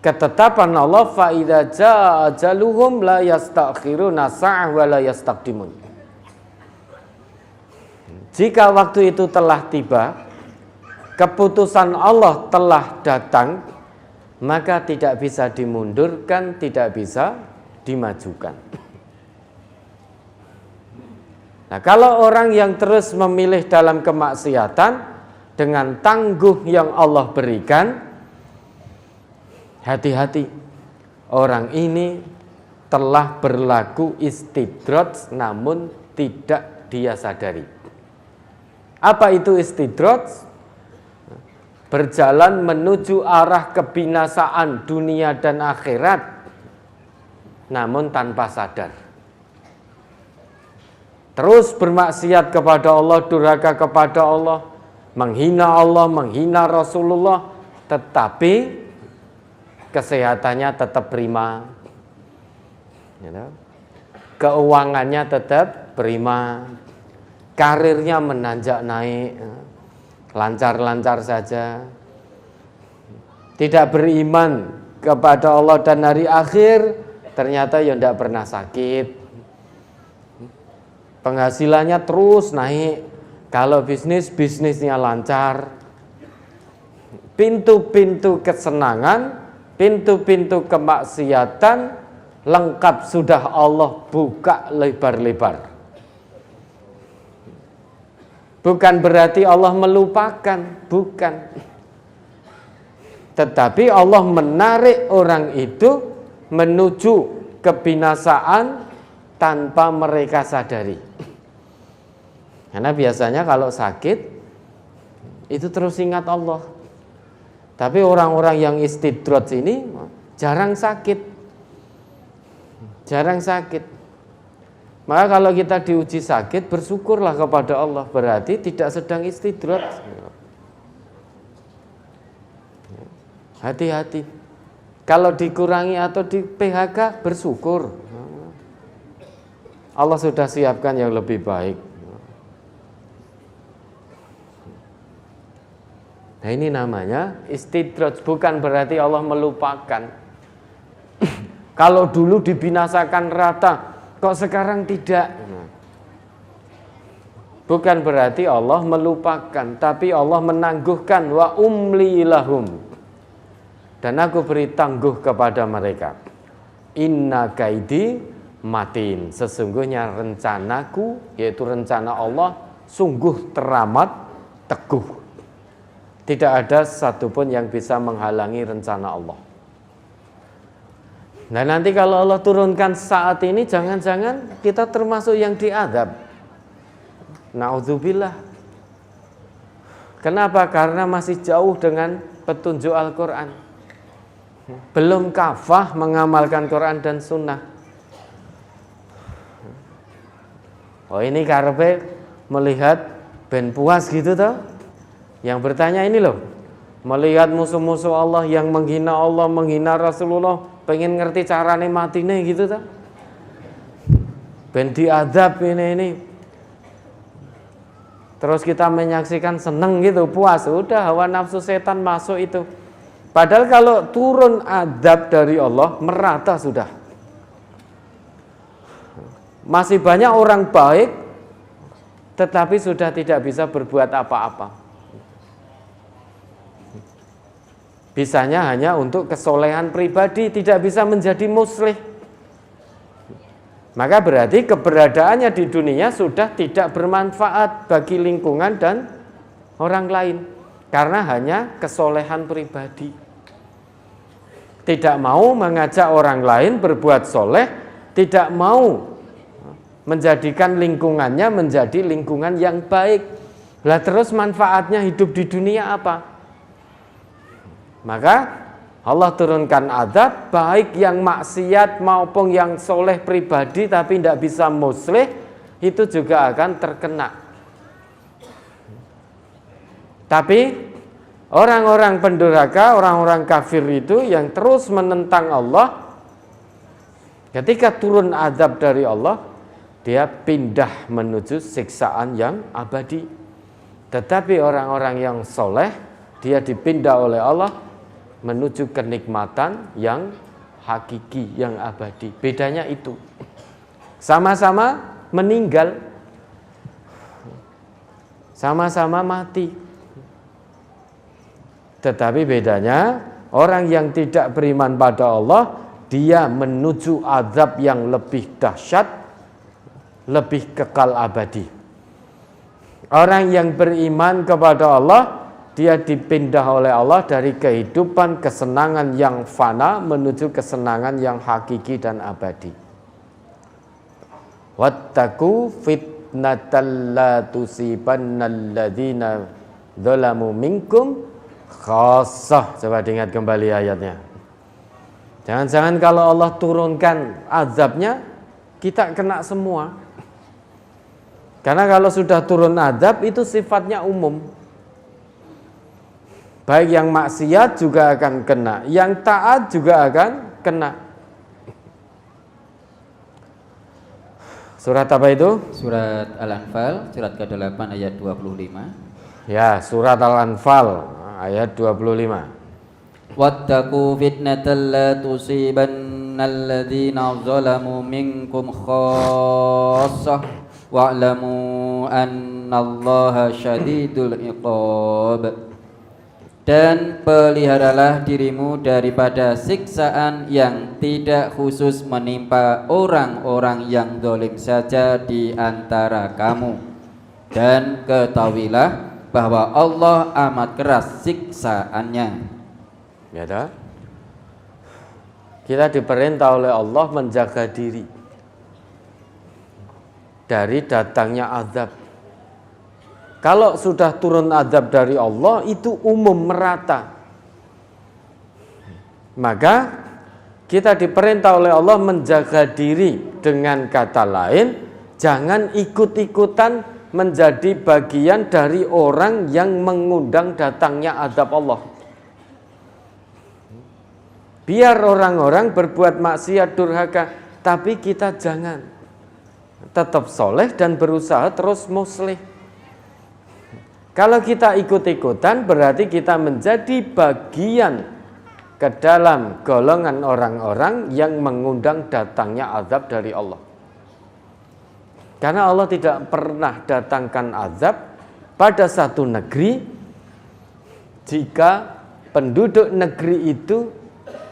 ketetapan Allah, fa idza jaa ajaluhum la yastakhiruna sa'ah wa la yastaqdimun. Jika waktu itu telah tiba, keputusan Allah telah datang, maka tidak bisa dimundurkan, tidak bisa dimajukan. Nah, kalau orang yang terus memilih dalam kemaksiatan dengan tangguh yang Allah berikan, hati-hati, orang ini telah berlaku istidraj namun tidak dia sadari. Apa itu istidraj? Berjalan menuju arah kebinasaan dunia dan akhirat, namun tanpa sadar. Terus bermaksiat kepada Allah, durhaka kepada Allah, menghina Rasulullah, tetapi kesehatannya tetap prima, keuangannya tetap prima, karirnya menanjak naik, lancar-lancar saja, tidak beriman kepada Allah dan hari akhir, ternyata ya tidak pernah sakit, penghasilannya terus naik, kalau bisnisnya lancar, pintu-pintu kesenangan, pintu-pintu kemaksiatan lengkap sudah Allah buka lebar-lebar. Bukan berarti Allah melupakan, bukan. Tetapi Allah menarik orang itu menuju kebinasaan tanpa mereka sadari. Karena biasanya kalau sakit itu terus ingat Allah. Tapi orang-orang yang istidraj ini jarang sakit. Jarang sakit. Maka kalau kita diuji sakit, bersyukurlah kepada Allah, berarti tidak sedang istidraj. Hati-hati. Kalau dikurangi atau di PHK, bersyukur. Allah sudah siapkan yang lebih baik. Nah, ini namanya istidraj, bukan berarti Allah melupakan. Kalau dulu dibinasakan rata, kok sekarang tidak? Bukan berarti Allah melupakan, tapi Allah menangguhkan, wa umli lahum, dan aku beri tangguh kepada mereka. Inna kaidi matin, sesungguhnya rencanaku, yaitu rencana Allah, sungguh teramat teguh. Tidak ada satupun yang bisa menghalangi rencana Allah. Nah, nanti kalau Allah turunkan saat ini, jangan-jangan kita termasuk yang diazab. Na'udzubillah. Kenapa? Karena masih jauh dengan petunjuk Al-Quran. Belum kafah mengamalkan Quran dan Sunnah. Oh, ini karepe melihat ben puas gitu toh? Yang bertanya ini loh, melihat musuh-musuh Allah yang menghina Allah, menghina Rasulullah, pengen ngerti carane matine gitu toh? Ben diazab ini. Terus kita menyaksikan seneng gitu, puas, udah hawa nafsu setan masuk itu. Padahal kalau turun azab dari Allah, merata sudah. Masih banyak orang baik, tetapi sudah tidak bisa berbuat apa-apa. Bisanya hanya untuk kesolehan pribadi, tidak bisa menjadi muslih. maka berarti keberadaannya di dunia sudah tidak bermanfaat bagi lingkungan dan orang lain, karena hanya kesolehan pribadi. Tidak mau mengajak orang lain berbuat soleh, tidak mau menjadikan lingkungannya menjadi lingkungan yang baik. Lah terus manfaatnya hidup di dunia apa? Maka Allah turunkan azab, baik yang maksiat maupun yang soleh pribadi tapi tidak bisa muslih, itu juga akan terkena. Tapi orang-orang pendurhaka, orang-orang kafir itu yang terus menentang Allah, ketika turun azab dari Allah, dia pindah menuju siksaan yang abadi. Tetapi orang-orang yang soleh, dia dipindah oleh Allah menuju kenikmatan yang hakiki, yang abadi. Bedanya itu. Sama-sama meninggal, sama-sama mati. Tetapi bedanya, orang yang tidak beriman pada Allah, dia menuju azab yang lebih dahsyat, lebih kekal abadi. Orang yang beriman kepada Allah, dia dipindah oleh Allah dari kehidupan kesenangan yang fana menuju kesenangan yang hakiki dan abadi. Wattaqu fitnatan la tusibannal ladzina dzalamu minkum khassah. Coba diingat kembali ayatnya. Jangan-jangan kalau Allah turunkan azabnya, kita kena semua. Karena kalau sudah turun azab itu sifatnya umum. Baik yang maksiat juga akan kena, yang taat juga akan kena. Surat apa itu? Surat Al-Anfal, surat ke-8 ayat 25. Ya, surat Al-Anfal ayat 25. Wattaqu fitnatan la tusibannal ladzina zalamu minkum khassah wa'lamu annallaha syadidul iqab. Dan peliharalah dirimu daripada siksaan yang tidak khusus menimpa orang-orang yang zalim saja di antara kamu. Dan ketahuilah bahwa Allah amat keras siksaannya. Ya dah. Kita diperintah oleh Allah menjaga diri dari datangnya azab. Kalau sudah turun azab dari Allah, itu umum merata. Maka kita diperintah oleh Allah menjaga diri. Dengan kata lain, jangan ikut-ikutan menjadi bagian dari orang yang mengundang datangnya azab Allah. Biar orang-orang berbuat maksiat durhaka, tapi kita jangan. Tetap soleh dan berusaha terus muslih. Kalau kita ikut-ikutan berarti kita menjadi bagian ke dalam golongan orang-orang yang mengundang datangnya azab dari Allah. Karena Allah tidak pernah datangkan azab pada satu negeri jika penduduk negeri itu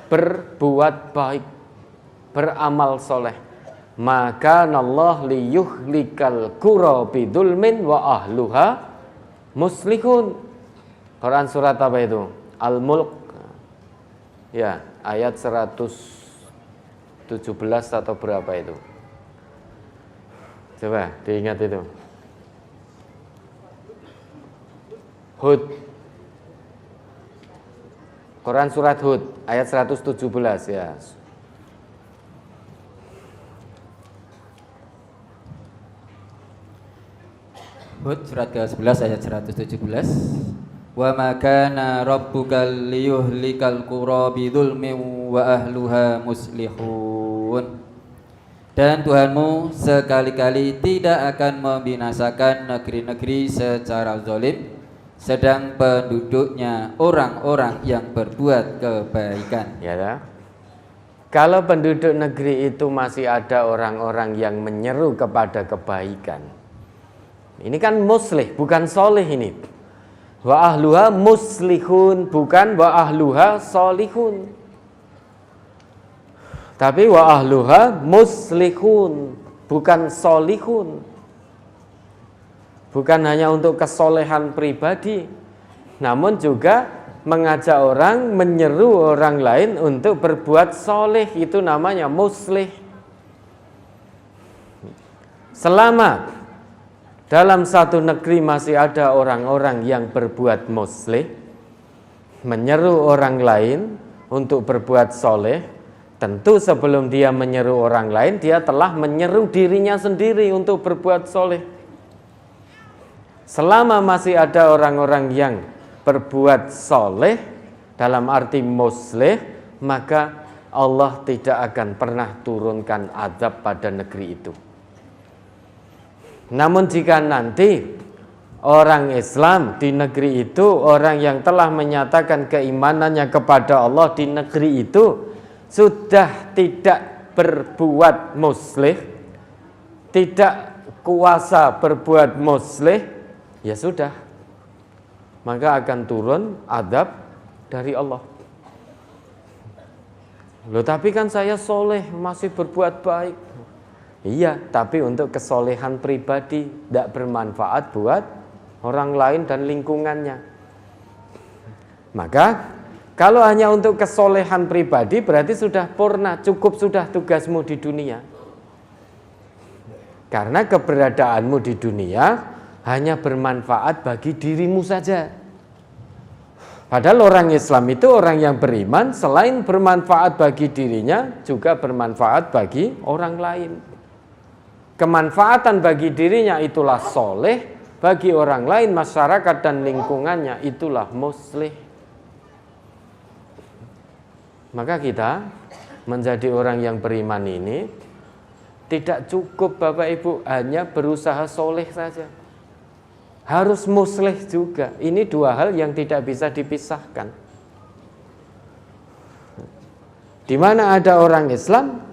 berbuat baik, beramal soleh. Maka Allah liyuhlikal qura bidzulmin wa ahluha muslihun. Quran surat apa itu? Al-Mulk. Ya, ayat 117 atau berapa itu? Coba diingat itu. Hud. Quran surat Hud ayat 117 ya. Hud surat ke-11 ayat 117. Wa ma kana rabbuka liyuhlikal qura bidzulmin wa ahluha muslihun. Dan Tuhanmu sekali-kali tidak akan membinasakan negeri-negeri secara zalim, sedang penduduknya orang-orang yang berbuat kebaikan. Ya dah. Kalau penduduk negeri itu masih ada orang-orang yang menyeru kepada kebaikan, ini kan muslih, bukan solih ini. Wa ahluha muslihun, bukan wa ahluha solihun. Tapi wa ahluha muslihun, bukan solihun. Bukan hanya untuk kesolehan pribadi, namun juga mengajak orang, menyeru orang lain untuk berbuat soleh. Itu namanya muslih. Selama dalam satu negeri masih ada orang-orang yang berbuat muslih, menyeru orang lain untuk berbuat soleh, tentu sebelum dia menyeru orang lain, dia telah menyeru dirinya sendiri untuk berbuat soleh. Selama masih ada orang-orang yang berbuat soleh dalam arti muslih, maka Allah tidak akan pernah turunkan azab pada negeri itu. Namun jika nanti orang Islam di negeri itu, orang yang telah menyatakan keimanannya kepada Allah di negeri itu sudah tidak berbuat muslih, tidak kuasa berbuat muslih, ya sudah, maka akan turun azab dari Allah. Loh, tapi kan saya soleh, masih berbuat baik. Iya, tapi untuk kesolehan pribadi, tidak bermanfaat buat orang lain dan lingkungannya. Maka kalau hanya untuk kesolehan pribadi, berarti sudah purna, cukup sudah tugasmu di dunia. Karena keberadaanmu di dunia hanya bermanfaat bagi dirimu saja. Padahal orang Islam itu orang yang beriman, selain bermanfaat bagi dirinya, juga bermanfaat bagi orang lain. Kemanfaatan bagi dirinya itulah soleh, bagi orang lain, masyarakat dan lingkungannya itulah muslih. Maka kita menjadi orang yang beriman ini tidak cukup Bapak Ibu hanya berusaha soleh saja, harus muslih juga. Ini dua hal yang tidak bisa dipisahkan. Di mana ada orang Islam,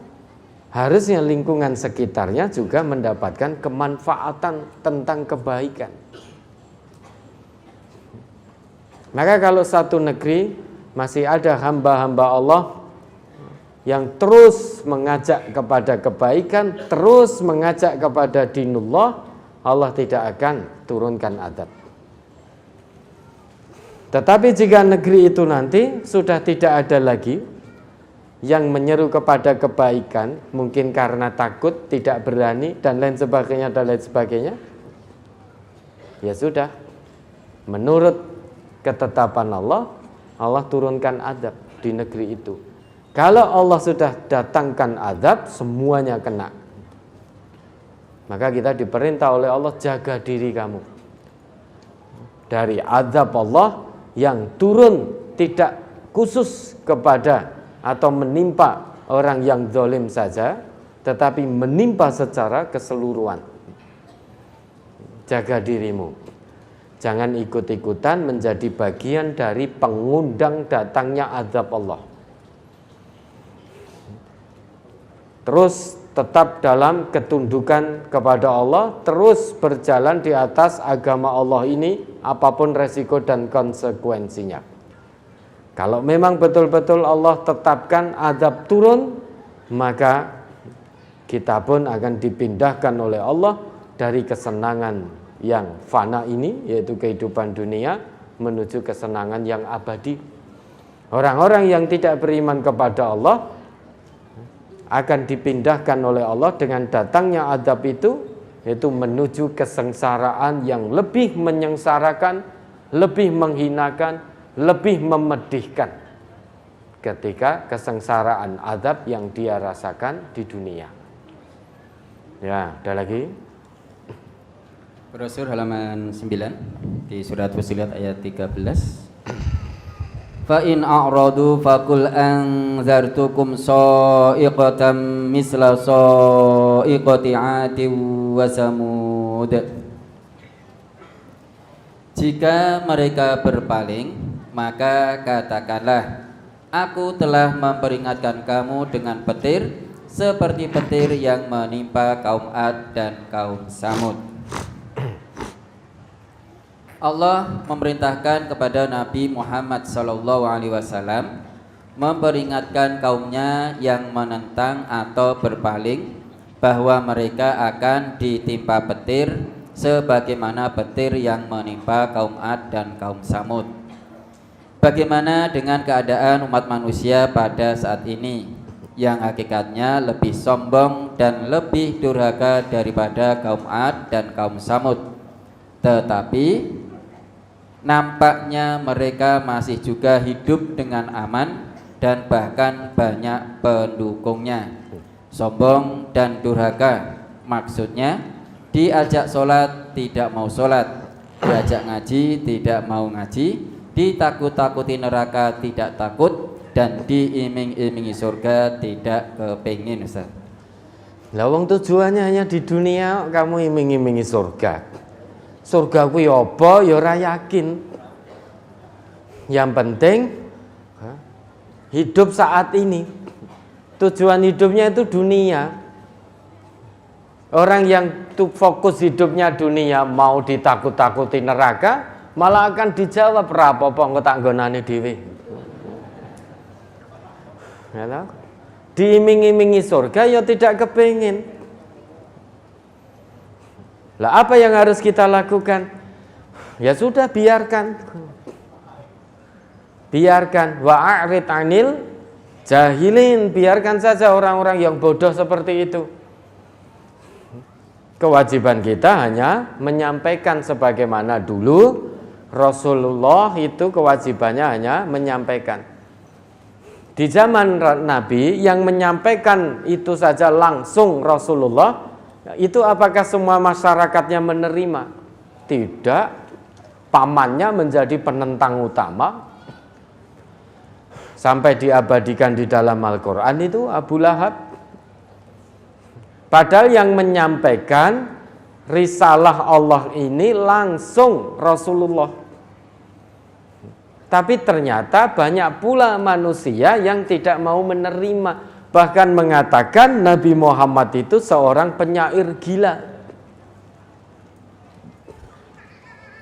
harusnya lingkungan sekitarnya juga mendapatkan kemanfaatan tentang kebaikan. Maka kalau satu negeri masih ada hamba-hamba Allah yang terus mengajak kepada kebaikan, terus mengajak kepada dinullah, Allah tidak akan turunkan azab. Tetapi jika negeri itu nanti sudah tidak ada lagi yang menyeru kepada kebaikan, mungkin karena takut, tidak berani, dan lain sebagainya, ya sudah, menurut ketetapan Allah, Allah turunkan azab di negeri itu. Kalau Allah sudah datangkan azab, semuanya kena. Maka kita diperintah oleh Allah, jaga diri kamu dari azab Allah yang turun tidak khusus kepada atau menimpa orang yang zalim saja, tetapi menimpa secara keseluruhan. Jaga dirimu, jangan ikut-ikutan menjadi bagian dari pengundang datangnya azab Allah. Terus tetap dalam ketundukan kepada Allah, terus berjalan di atas agama Allah ini, apapun resiko dan konsekuensinya. Kalau memang betul-betul Allah tetapkan azab turun, maka kita pun akan dipindahkan oleh Allah dari kesenangan yang fana ini, yaitu kehidupan dunia, menuju kesenangan yang abadi. Orang-orang yang tidak beriman kepada Allah akan dipindahkan oleh Allah dengan datangnya azab itu, yaitu menuju kesengsaraan yang lebih menyengsarakan, lebih menghinakan, lebih memedihkan ketika kesengsaraan azab yang dia rasakan di dunia. Ya, ada lagi? Brosur halaman 9 di surat Fussilat ayat 13. Fa in a'radu faqul anzartukum sa'iqatan misla sa'iqati 'adin wa samud. Jika mereka berpaling, maka katakanlah, aku telah memperingatkan kamu dengan petir seperti petir yang menimpa kaum Ad dan kaum Samud. Allah memerintahkan kepada Nabi Muhammad SAW memperingatkan kaumnya yang menentang atau berpaling bahwa mereka akan ditimpa petir sebagaimana petir yang menimpa kaum Ad dan kaum Samud. Bagaimana dengan keadaan umat manusia pada saat ini yang hakikatnya lebih sombong dan lebih durhaka daripada kaum Ad dan kaum Samud, tetapi nampaknya mereka masih juga hidup dengan aman dan bahkan banyak pendukungnya. Sombong dan durhaka maksudnya diajak sholat tidak mau sholat, diajak ngaji tidak mau ngaji, ditakut-takuti neraka tidak takut, dan diiming-imingi surga tidak kepingin. Ustaz, Lawang tujuannya hanya di dunia kamu iming-imingi surga. Surga kuwi apa ya ora yakin. Yang penting hidup saat ini. Tujuan hidupnya itu dunia. Orang yang fokus hidupnya dunia mau ditakut-takuti neraka, malah akan dijawab rapopo engko tak nggonane dhewe. Ya, diiming-imingi surga ya tidak kepingin. Lah apa yang harus kita lakukan? Ya sudah, biarkan. Biarkan, wa'arid anil jahilin, biarkan saja orang-orang yang bodoh seperti itu. Kewajiban kita hanya menyampaikan sebagaimana dulu Rasulullah itu kewajibannya hanya menyampaikan. Di zaman Nabi yang menyampaikan itu saja langsung Rasulullah, itu apakah semua masyarakatnya menerima? Tidak. Pamannya menjadi penentang utama. Sampai diabadikan di dalam Al-Quran itu Abu Lahab. Padahal yang menyampaikan risalah Allah ini langsung Rasulullah. Tapi ternyata banyak pula manusia yang tidak mau menerima. Bahkan mengatakan Nabi Muhammad itu seorang penyair gila.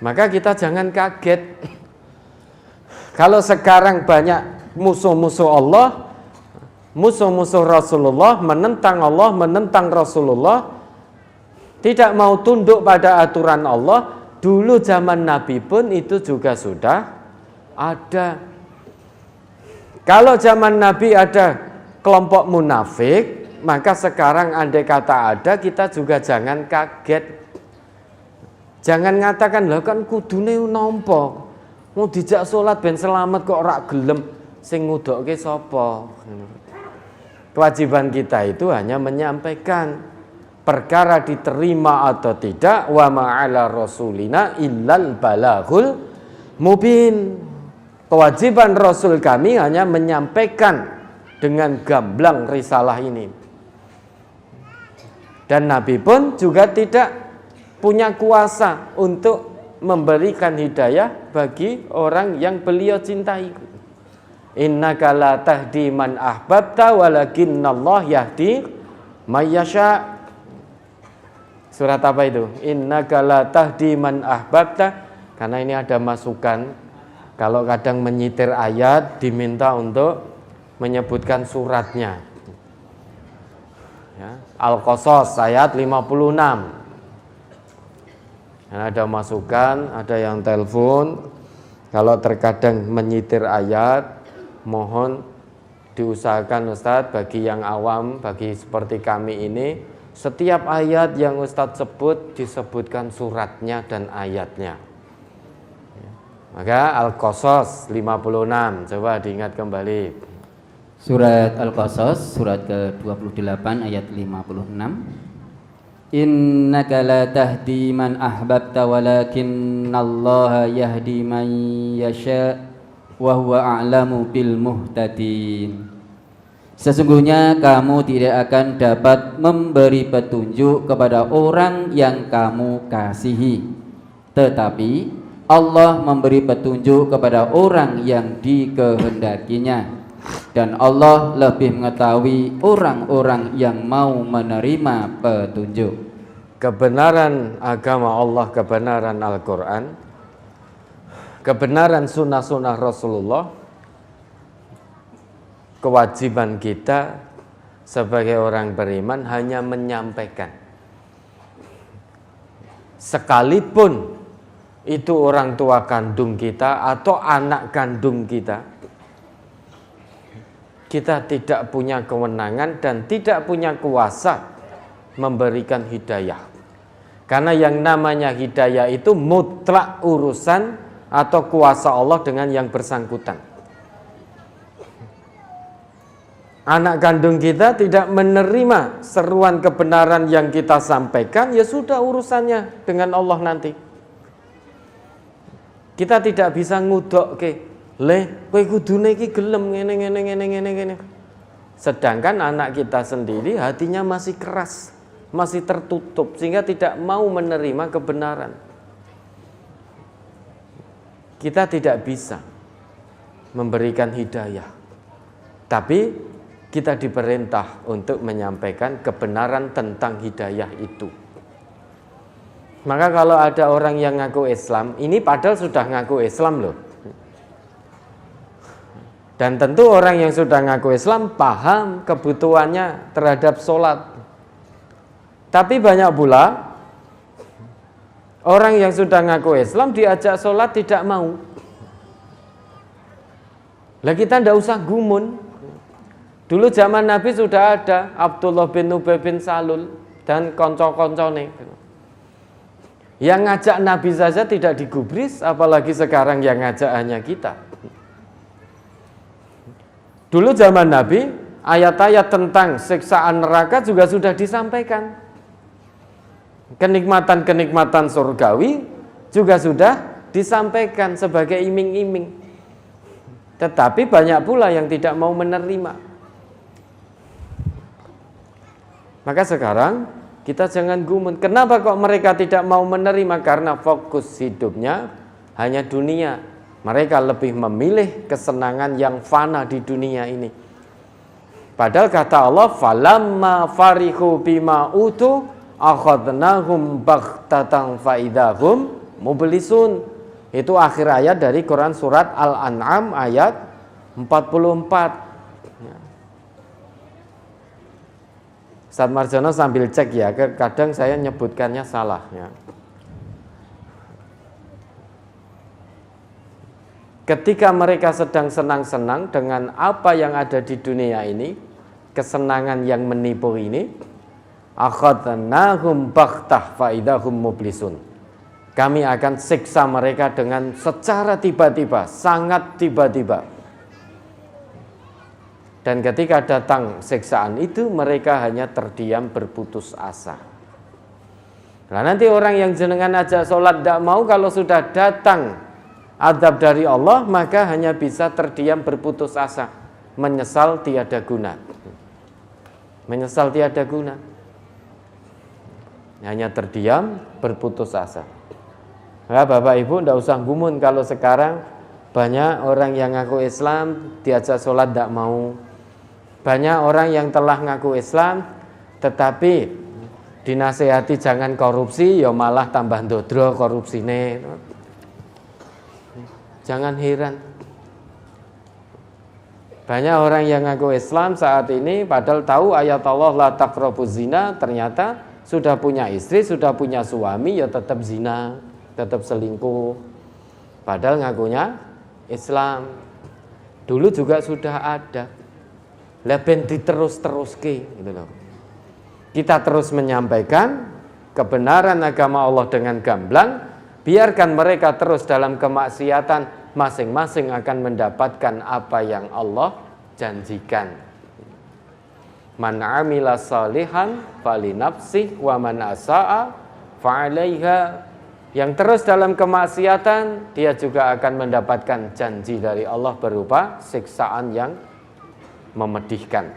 Maka kita jangan kaget. Kalau sekarang banyak musuh-musuh Allah, musuh-musuh Rasulullah, menentang Allah, menentang Rasulullah, tidak mau tunduk pada aturan Allah. Dulu zaman Nabi pun itu juga sudah ada. Kalau zaman Nabi ada kelompok munafik, maka sekarang andai kata ada, kita juga jangan kaget. Jangan ngatakan, lah kan kudune nampa, mau dijak salat ben selamat kok ora gelem. Sing ngudokke sapa? Kewajiban kita itu hanya menyampaikan. Perkara diterima atau tidak, wa ma'ala rasulina illal balaghul mubin. Kewajiban Rasul kami hanya menyampaikan dengan gamblang risalah ini. Dan Nabi pun juga tidak punya kuasa untuk memberikan hidayah bagi orang yang beliau cintai. Innaka la tahdi man ahbabta walakinnallah yahdi may yasha. Surat apa itu? Innaka la tahdi man ahbabta. Karena ini ada masukan, kalau kadang menyitir ayat diminta untuk menyebutkan suratnya. Ya, Al-Qasas ayat 56. Ada masukan, ada yang telepon. Kalau terkadang menyitir ayat, mohon diusahakan Ustadz, bagi yang awam, bagi seperti kami ini, setiap ayat yang Ustadz sebut disebutkan suratnya dan ayatnya. Maka Al-Qasas 56, coba diingat kembali. Surat Al-Qasas, surat ke-28 ayat 56. Innaka la tahdi man ahbabta walakinnallaha yahdi man yasha wa huwa a'lamu bil muhtadin. Sesungguhnya kamu tidak akan dapat memberi petunjuk kepada orang yang kamu kasihi, tetapi Allah memberi petunjuk kepada orang yang dikehendakinya, dan Allah lebih mengetahui orang-orang yang mau menerima petunjuk. Kebenaran agama Allah, kebenaran Al-Quran, kebenaran sunnah-sunnah Rasulullah kewajiban kita sebagai orang beriman hanya menyampaikan. Sekalipun itu orang tua kandung kita atau anak kandung kita, kita tidak punya kewenangan dan tidak punya kuasa memberikan hidayah. Karena yang namanya hidayah itu mutlak urusan atau kuasa Allah dengan yang bersangkutan. Anak kandung kita tidak menerima seruan kebenaran yang kita sampaikan, ya sudah urusannya dengan Allah nanti. Kita tidak bisa ngudok ke, kowe kudune iki gelem ngene. Sedangkan anak kita sendiri hatinya masih keras, masih tertutup sehingga tidak mau menerima kebenaran. Kita tidak bisa memberikan hidayah. Tapi kita diperintah untuk menyampaikan kebenaran tentang hidayah itu. Maka kalau ada orang yang ngaku Islam, ini padahal sudah ngaku Islam loh. Dan tentu orang yang sudah ngaku Islam paham kebutuhannya terhadap sholat. Tapi banyak pula orang yang sudah ngaku Islam diajak sholat tidak mau. Lah kita tidak usah gumun. Dulu zaman Nabi sudah ada Abdullah bin Ubay bin Salul dan konco-koncone. Yang ngajak Nabi saja tidak digubris, apalagi sekarang yang ngajak hanya kita. Dulu zaman Nabi, ayat-ayat tentang siksaan neraka juga sudah disampaikan. Kenikmatan-kenikmatan surgawi juga sudah disampaikan sebagai iming-iming. Tetapi banyak pula yang tidak mau menerima. Maka sekarang kita jangan gumun. Kenapa kok mereka tidak mau menerima? Karena fokus hidupnya hanya dunia. Mereka lebih memilih kesenangan yang fana di dunia ini. Padahal kata Allah, falamma farihu bima utu akhadnahum baghtatan faidahum mublisun. Itu akhir ayat dari Quran surat Al-An'am ayat 44. Ustaz Marjono sambil cek ya, kadang saya nyebutkannya salah ya. Ketika mereka sedang senang-senang dengan apa yang ada di dunia ini, kesenangan yang menipu ini, akhadnahum baghtah faidahum mublisun. Kami akan siksa mereka dengan secara tiba-tiba, sangat tiba-tiba. Dan ketika datang siksaan itu, mereka hanya terdiam berputus asa. Nah nanti orang yang jenengan ajak sholat tidak mau, kalau sudah datang azab dari Allah, maka hanya bisa terdiam berputus asa. Menyesal tiada guna. Menyesal tiada guna. Hanya terdiam berputus asa. Nah, Bapak Ibu tidak usah gumun kalau sekarang banyak orang yang ngaku Islam diajak sholat tidak mau. Banyak orang yang telah ngaku Islam tetapi dinasehati jangan korupsi, ya malah tambah ndodro korupsine. Jangan heran. Banyak orang yang ngaku Islam saat ini padahal tahu ayat Allah la taqrabuz zina, ternyata sudah punya istri, sudah punya suami, ya tetap zina, tetap selingkuh. Padahal ngakunya Islam. Dulu juga sudah ada. Leben diterus-teruske gitu loh. Kita terus menyampaikan kebenaran agama Allah dengan gamblang, biarkan mereka terus dalam kemaksiatan, masing-masing akan mendapatkan apa yang Allah janjikan. Man amila salihan falinafsih wa man asaa fa'alaiha. Yang terus dalam kemaksiatan, dia juga akan mendapatkan janji dari Allah berupa siksaan yang memedihkan.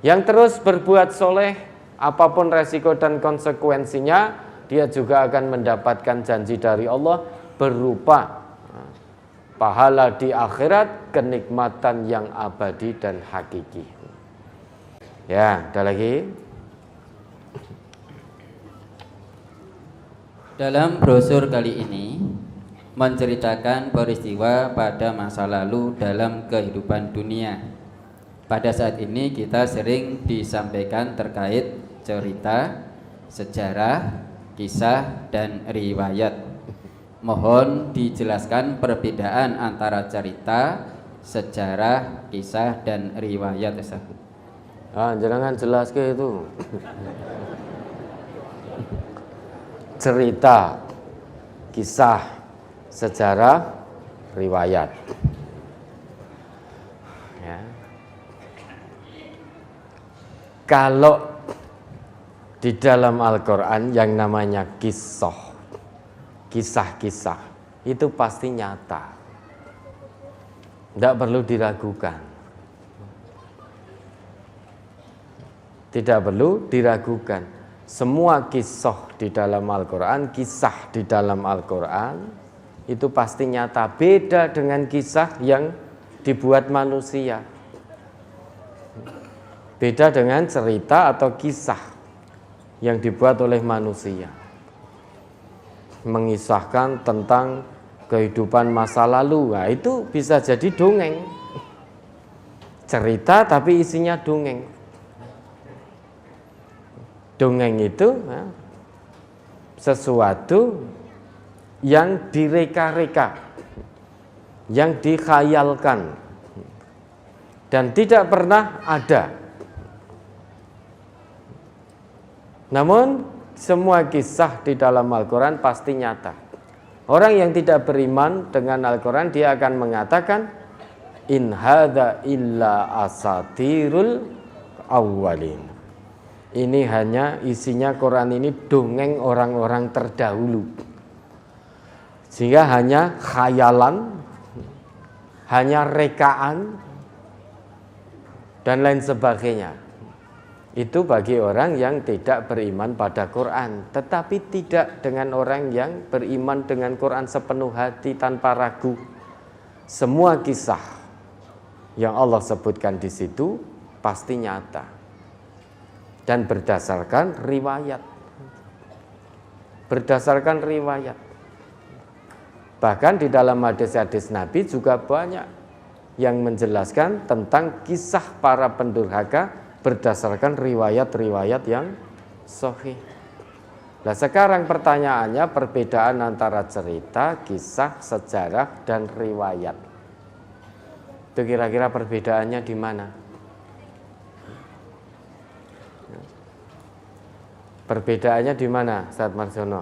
Yang terus berbuat soleh, apapun resiko dan konsekuensinya, dia juga akan mendapatkan janji dari Allah berupa pahala di akhirat, kenikmatan yang abadi dan hakiki. Ya, ada lagi. Dalam brosur kali ini menceritakan peristiwa pada masa lalu dalam kehidupan dunia. pada saat ini kita sering disampaikan terkait cerita, sejarah, kisah, dan riwayat. Mohon dijelaskan perbedaan antara cerita, sejarah, kisah, dan riwayat, Ustaz. Jangan jelas ke itu. Cerita, kisah, sejarah, riwayat. Ya. Kalau di dalam Al-Quran yang namanya kisah-kisah itu pasti nyata, tidak perlu diragukan. Tidak perlu diragukan. Semua kisah di dalam Al-Quran, kisah di dalam Al-Quran itu pasti nyata. Beda dengan kisah yang dibuat manusia. Beda dengan cerita atau kisah yang dibuat oleh manusia. Mengisahkan tentang kehidupan masa lalu. Nah, itu bisa jadi dongeng. Cerita tapi isinya dongeng. Dongeng itu sesuatu yang direka-reka, yang dikhayalkan, dan tidak pernah ada. Namun semua kisah di dalam Al-Quran pasti nyata. Orang yang tidak beriman dengan Al-Quran, dia akan mengatakan, in hadza illa asatirul awwalin. Ini hanya isinya Quran ini dongeng orang-orang terdahulu. Sehingga hanya khayalan, hanya rekaan, dan lain sebagainya. Itu bagi orang yang tidak beriman pada Quran. Tetapi tidak dengan orang yang beriman dengan Quran sepenuh hati tanpa ragu. Semua kisah yang Allah sebutkan di situ pasti nyata. Dan berdasarkan riwayat. Berdasarkan riwayat. Bahkan di dalam hadis-hadis Nabi juga banyak yang menjelaskan tentang kisah para pendurhaka berdasarkan riwayat-riwayat yang sahih. Nah, sekarang pertanyaannya perbedaan antara cerita, kisah, sejarah, dan riwayat. Itu kira-kira perbedaannya di mana? Perbedaannya di mana, Ustaz Marjono?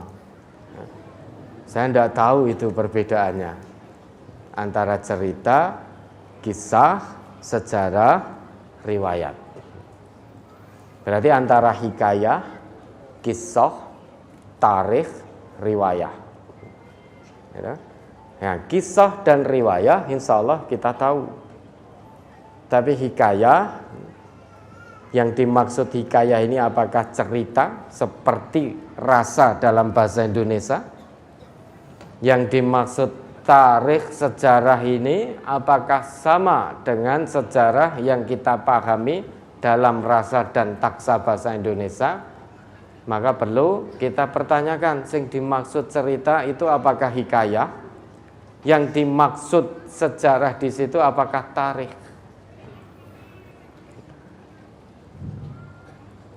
Saya tidak tahu itu perbedaannya antara cerita, kisah, sejarah, riwayat. Berarti antara hikayah, kisah, tarikh, riwayah. Ya, kisah dan riwayah insya Allah kita tahu. Tapi hikayah, yang dimaksud hikayah ini apakah cerita seperti rasa dalam bahasa Indonesia? Yang dimaksud tarikh, sejarah ini apakah sama dengan sejarah yang kita pahami dalam rasa dan taksa bahasa Indonesia? Maka perlu kita pertanyakan, yang dimaksud cerita itu apakah hikayah? Yang dimaksud sejarah di situ apakah tarikh?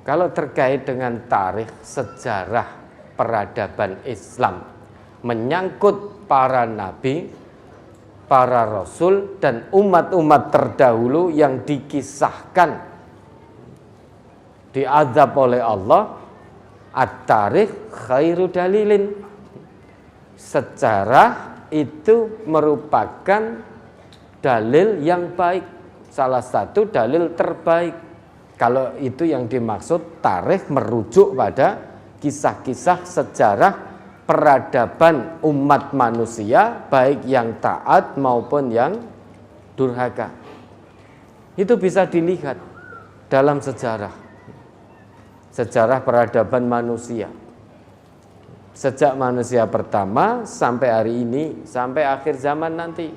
Kalau terkait dengan tarikh, sejarah peradaban Islam menyangkut para nabi, para rasul, dan umat-umat terdahulu yang dikisahkan diazab oleh Allah, at-tarikh khairu dalilin. Sejarah itu merupakan dalil yang baik, salah satu dalil terbaik. Kalau itu yang dimaksud tarikh merujuk pada kisah-kisah sejarah peradaban umat manusia, baik yang taat maupun yang durhaka. Itu bisa dilihat dalam sejarah. Sejarah peradaban manusia. Sejak manusia pertama sampai hari ini, sampai akhir zaman nanti.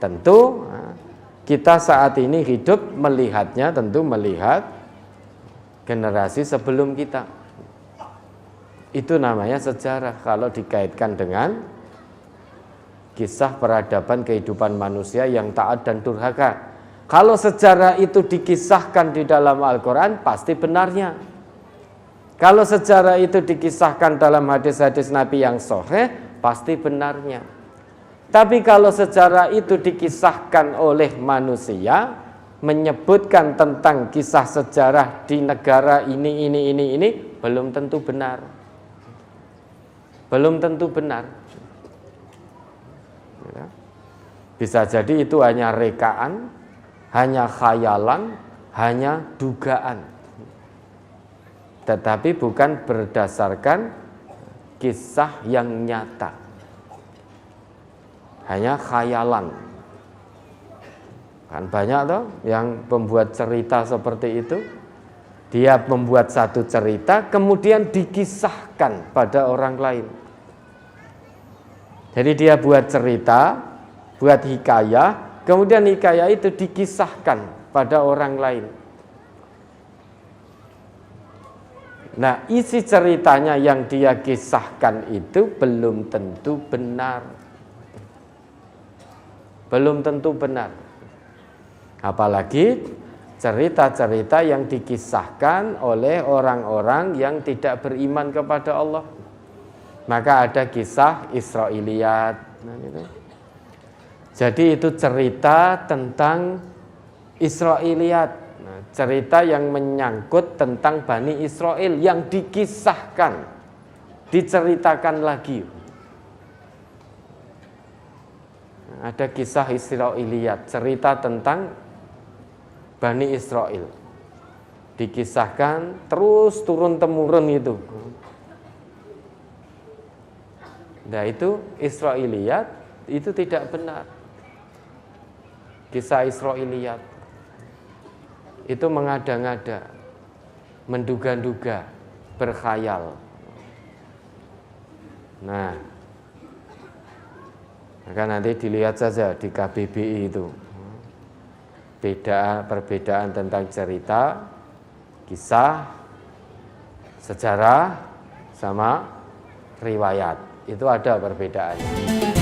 Tentu kita saat ini hidup melihatnya, tentu melihat generasi sebelum kita. Itu namanya sejarah kalau dikaitkan dengan kisah peradaban kehidupan manusia yang taat dan durhaka. Kalau sejarah itu dikisahkan di dalam Al-Quran, pasti benarnya. Kalau sejarah itu dikisahkan dalam hadis-hadis Nabi yang sahih, pasti benarnya. Tapi kalau sejarah itu dikisahkan oleh manusia, menyebutkan tentang kisah sejarah di negara ini, belum tentu benar. Belum tentu benar. Bisa jadi itu hanya rekaan, hanya khayalan, hanya dugaan. Tetapi bukan berdasarkan kisah yang nyata. Hanya khayalan. Kan banyak toh yang membuat cerita seperti itu. Dia membuat satu cerita kemudian dikisahkan pada orang lain. Jadi dia buat cerita, buat hikayah, kemudian hikayah itu dikisahkan pada orang lain. Nah, isi ceritanya yang dia kisahkan itu belum tentu benar. Belum tentu benar. Apalagi cerita-cerita yang dikisahkan oleh orang-orang yang tidak beriman kepada Allah. Maka ada kisah Israiliyat. Nah, gitu. Jadi itu cerita tentang Israiliyat. Nah, cerita yang menyangkut tentang Bani Israel yang dikisahkan, diceritakan lagi. Nah, ada kisah Israiliyat, cerita tentang Bani Israel. Dikisahkan terus turun-temurun itu. Nah, itu Israiliyat itu tidak benar. Kisah Israiliyat itu mengada-ngada, menduga-duga, berkhayal. Nah, maka nanti dilihat saja di KBBI itu perbedaan tentang cerita, kisah, sejarah, sama riwayat. Itu ada perbedaannya.